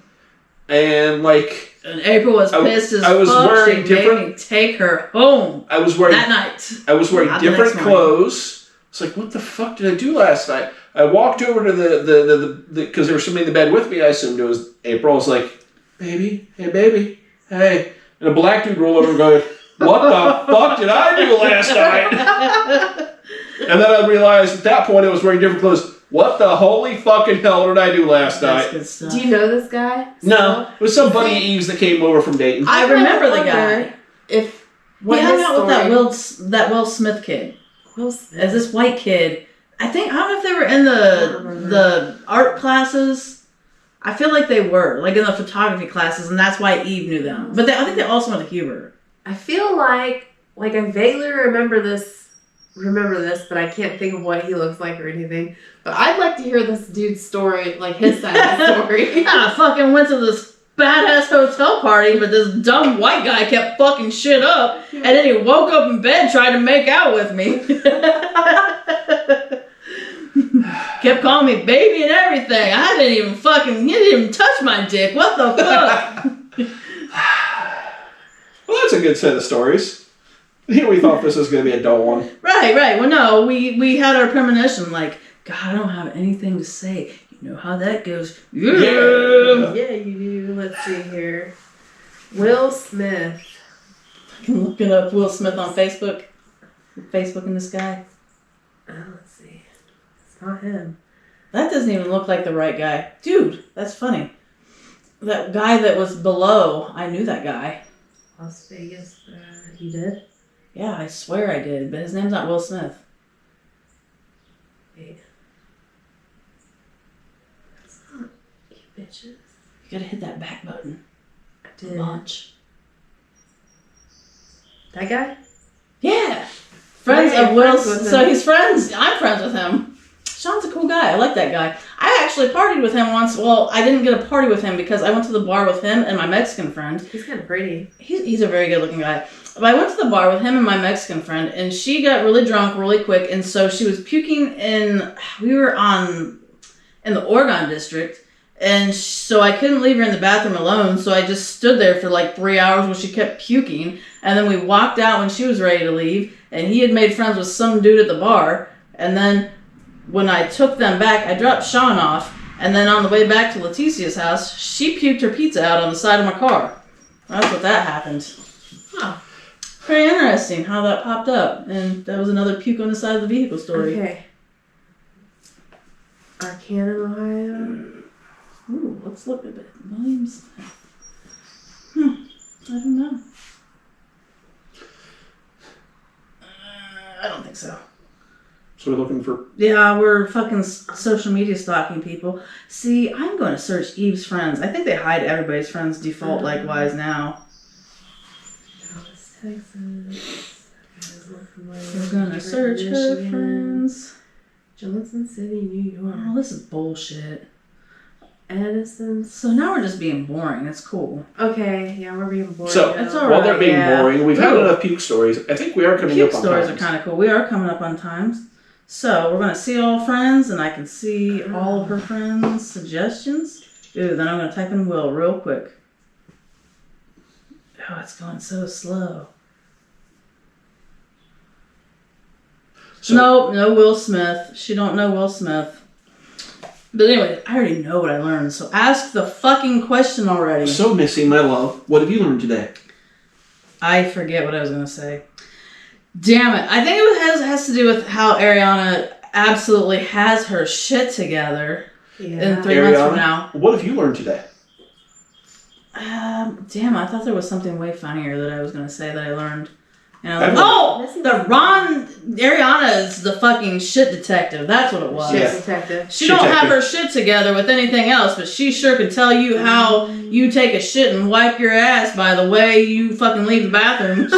And like. And April was pissed as fuck. I was wearing different. Made me take her home. I was wearing that night. I was wearing different clothes. It's like, what the fuck did I do last night? I walked over to the because there was somebody in the bed with me. I assumed it was April. I was like, baby, hey baby, hey, and a black dude rolled over and going, what the fuck did I do last night? And then I realized at that point I was wearing different clothes. What the holy fucking hell did I do last night? Good stuff. Do you know this guy? No, it was some buddy Eves that came over from Dayton. I remember the guy. If he hung out with that Will Smith kid. As this white kid. I don't know if they were in the art classes. I feel like they were, like in the photography classes, and that's why Eve knew them. But I think they also went to Hubert. I feel like I vaguely remember this, but I can't think of what he looks like or anything. But I'd like to hear this dude's story, like his side of the story. I fucking went to this badass hotel party, but this dumb white guy kept fucking shit up, and then he woke up in bed trying to make out with me. Kept calling me baby and everything. He didn't even touch my dick. What the fuck? Well, that's a good set of stories. Here we thought this was going to be a dull one. Right. Well, no, we had our premonition, like, God, I don't have anything to say. You know how that goes. Yeah, you do. Let's see here. Will Smith. I'm looking up Will Smith on Facebook. Facebook in the sky. Let's see. It's not him. That doesn't even look like the right guy. Dude, that's funny. That guy that was below, I knew that guy. Las Vegas. You did? Yeah, I swear I did, but his name's not Will Smith. Wait. That's not you bitches. You gotta hit that back button. I did. Launch. That guy? Yeah. Friends of Will. So he's friends. I'm friends with him. Sean's a cool guy. I like that guy. I actually partied with him once. Well, I didn't get a party with him because I went to the bar with him and my Mexican friend. He's kind of pretty. He's a very good looking guy. But I went to the bar with him and my Mexican friend, and she got really drunk really quick, and so she was puking we were in the Oregon district, and so I couldn't leave her in the bathroom alone, so I just stood there for like 3 hours while she kept puking, and then we walked out when she was ready to leave, and he had made friends with some dude at the bar, and then when I took them back, I dropped Sean off, and then on the way back to Leticia's house, she puked her pizza out on the side of my car. That's what that happened. Huh. Very interesting how that popped up. And that was another puke on the side of the vehicle story. Okay. Arcana, Ohio. Ooh, let's look at it. Williams. I don't know. I don't think so. So we're looking for... Yeah, we're fucking social media stalking people. See, I'm going to search Eve's friends. I think they hide everybody's friends default likewise now. Texas. We're gonna search her friends. Johnson City, New York. Oh, this is bullshit. Edison. So now we're just being boring. It's cool. Okay, yeah, we're being boring. So, That's all while right, they're being yeah. boring, we've had enough puke stories. I think we are coming Puke up on stories times. are kind of cool. We are coming up on times. So we're gonna see all friends, and I can see all of her friends' suggestions. Ooh, then I'm gonna type in Will real quick. Oh, it's going so slow. So, No Will Smith. She don't know Will Smith. But anyway, I already know what I learned, so ask the fucking question already. So, Missy, my love, what have you learned today? I forget what I was going to say. Damn it. I think it has to do with how Ariana absolutely has her shit together in 3 months from now. What have you learned today? Damn, I thought there was something way funnier that I was going to say that I learned. And I was Ariana is the fucking shit detective. That's what it was. Shit detective. She don't have her shit together with anything else, but she sure can tell you how you take a shit and wipe your ass by the way you fucking leave the bathroom.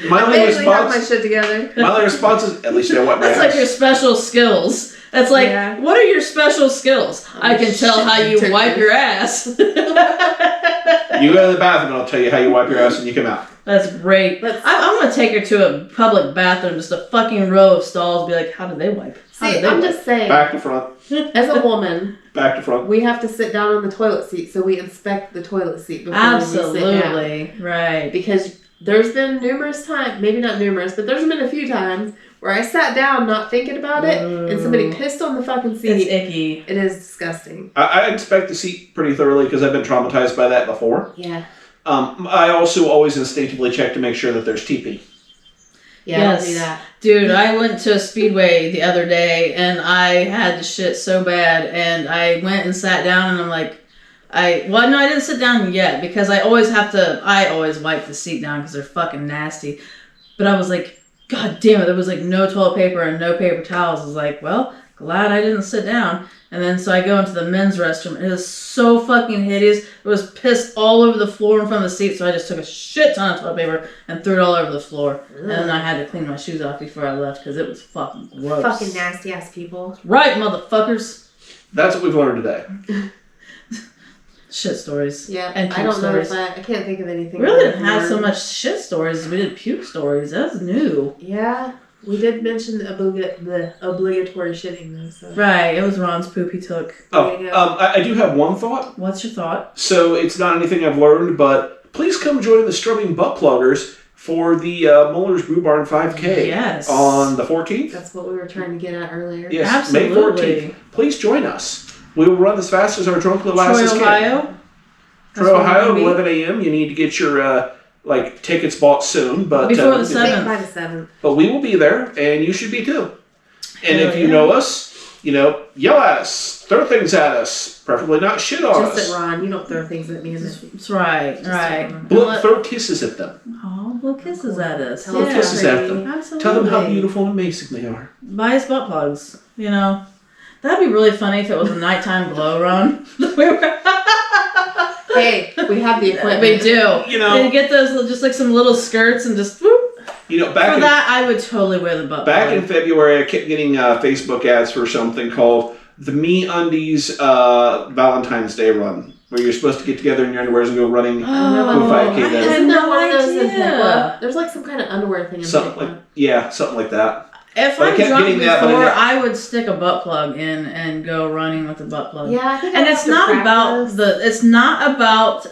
My only I have my response... shit together. My only response is, at least you know what my That's like your special skills. That's like, what are your special skills? I can tell how you wipe your ass. You go to the bathroom and I'll tell you how you wipe your ass when you come out. That's great. I'm going to take her to a public bathroom, just a fucking row of stalls, be like, how do they wipe? Just saying. Back to front. As a woman, Back to front. we have to sit down on the toilet seat, so we inspect the toilet seat before we sit down. Absolutely. Right. Because there's been numerous times, maybe not numerous, but there's been a few times where I sat down not thinking about it, and somebody pissed on the fucking seat. It's icky. It is disgusting. I inspect the seat pretty thoroughly because I've been traumatized by that before. Yeah. I also always instinctively check to make sure that there's TP. Yeah, Yes. I'll do that. Dude, I went to a Speedway the other day, and I had the shit so bad, and I went and sat down, and I'm like, I didn't sit down yet, because I always wipe the seat down, because they're fucking nasty. But I was like, God damn it, there was like no toilet paper and no paper towels. I was like, well, glad I didn't sit down. And then so I go into the men's restroom. It is so fucking hideous. It was piss all over the floor in front of the seat, so I just took a shit ton of toilet paper and threw it all over the floor. And then I had to clean my shoes off before I left because it was fucking gross. Fucking nasty ass people. Right, motherfuckers. That's what we've learned today. Shit stories. Yeah, And puke I don't stories. know if I can't think of anything. We really didn't I've have so learned. much shit stories as we did puke stories. That's new. Yeah, we did mention the obligatory shitting though. So. Right, it was Ron's poop he took. There you go. I do have one thought. What's your thought? So it's not anything I've learned, but please come join the Strobing Butt Pluggers for the Muller's Brew Barn 5K Yes. on the 14th. That's what we were trying to get at earlier. Yes, Absolutely. May 14th. Please join us. We will run as fast as our drunk little asses Troy, can. Ohio? Troy, Ohio, 11 a.m. You need to get your tickets bought soon, but Before the I think 7th. by the 7th. But we will be there, and you should be too. And Hell if you yeah. know us, yell at us, throw things at us, preferably not shit on Just us. at Ron. You don't throw things at me in the That's right, right. Throw kisses at them. Oh, blow kisses at us. Tell Yeah. kisses at them. Absolutely. Tell them how beautiful and amazing they are. Buy us butt plugs, That'd be really funny if it was a nighttime glow run. Hey, we have the equipment. We do. And get those just like some little skirts and just whoop. Back For that, I would totally wear the butt back plug. in February, I kept getting Facebook ads for something called the Me Undies Valentine's Day run, where you're supposed to get together in your underwears and go running. Oh, I I had Isn't there no one of those in idea. Pickla? There's like some kind of underwear thing in something Pickla. something like that. If But I I'm kept drunk getting that, but before, I I would stick a butt plug in and go running with a butt plug. Yeah, I think And I'll it's have to not practice. about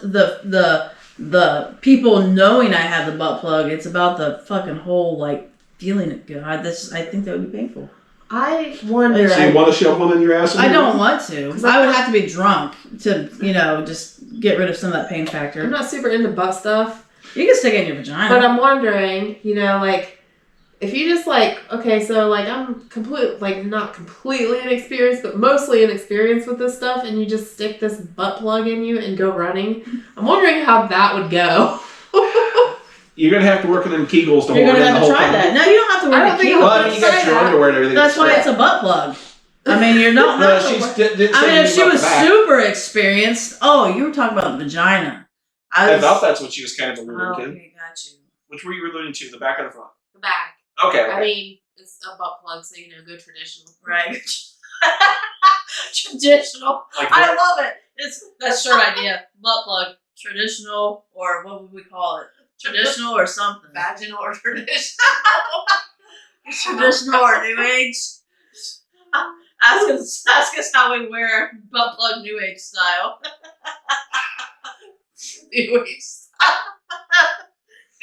the people knowing I have the butt plug. It's about the fucking whole like feeling it good. I think that would be painful. I wonder. So you want to shove one in your ass? I don't want to. 'Cause I would have to be drunk to, just get rid of some of that pain I'm factor. not super into butt stuff, You can stick it in your vagina. but I'm wondering, like, if you just okay, so I'm not completely inexperienced, but mostly inexperienced with this stuff, and you just stick this butt plug in you and go running. I'm wondering how that would go. You're gonna have to work in them Kegels to You're hold going it to in the have whole to try time. that. No, you don't have to I wear don't the think kegel. Well, I mean, you got your underwear and everything. That's why it's a butt plug. I mean, you're not. No, didn't I say mean, if she anything about was the back. super experienced, you were talking about the vagina. I thought that's what she was kind of alluding to. Okay, got you. Which were you alluding to? The back or the front? The back. Okay. I mean, it's a butt plug, so go traditional. Right. Traditional. Like I what? love it. That's shirt idea. Butt plug. Traditional, or what would we call it? Traditional or something. Vaginal or traditional. Traditional or new age. Ask us how we wear butt plug new age style. New age style.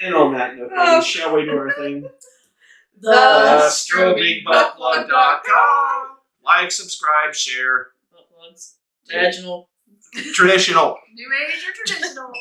And on that note, ladies, shall we do our thing? StrobingButtplug.com. Like, subscribe, share. Butt plugs. Vaginal. Traditional. New age or traditional?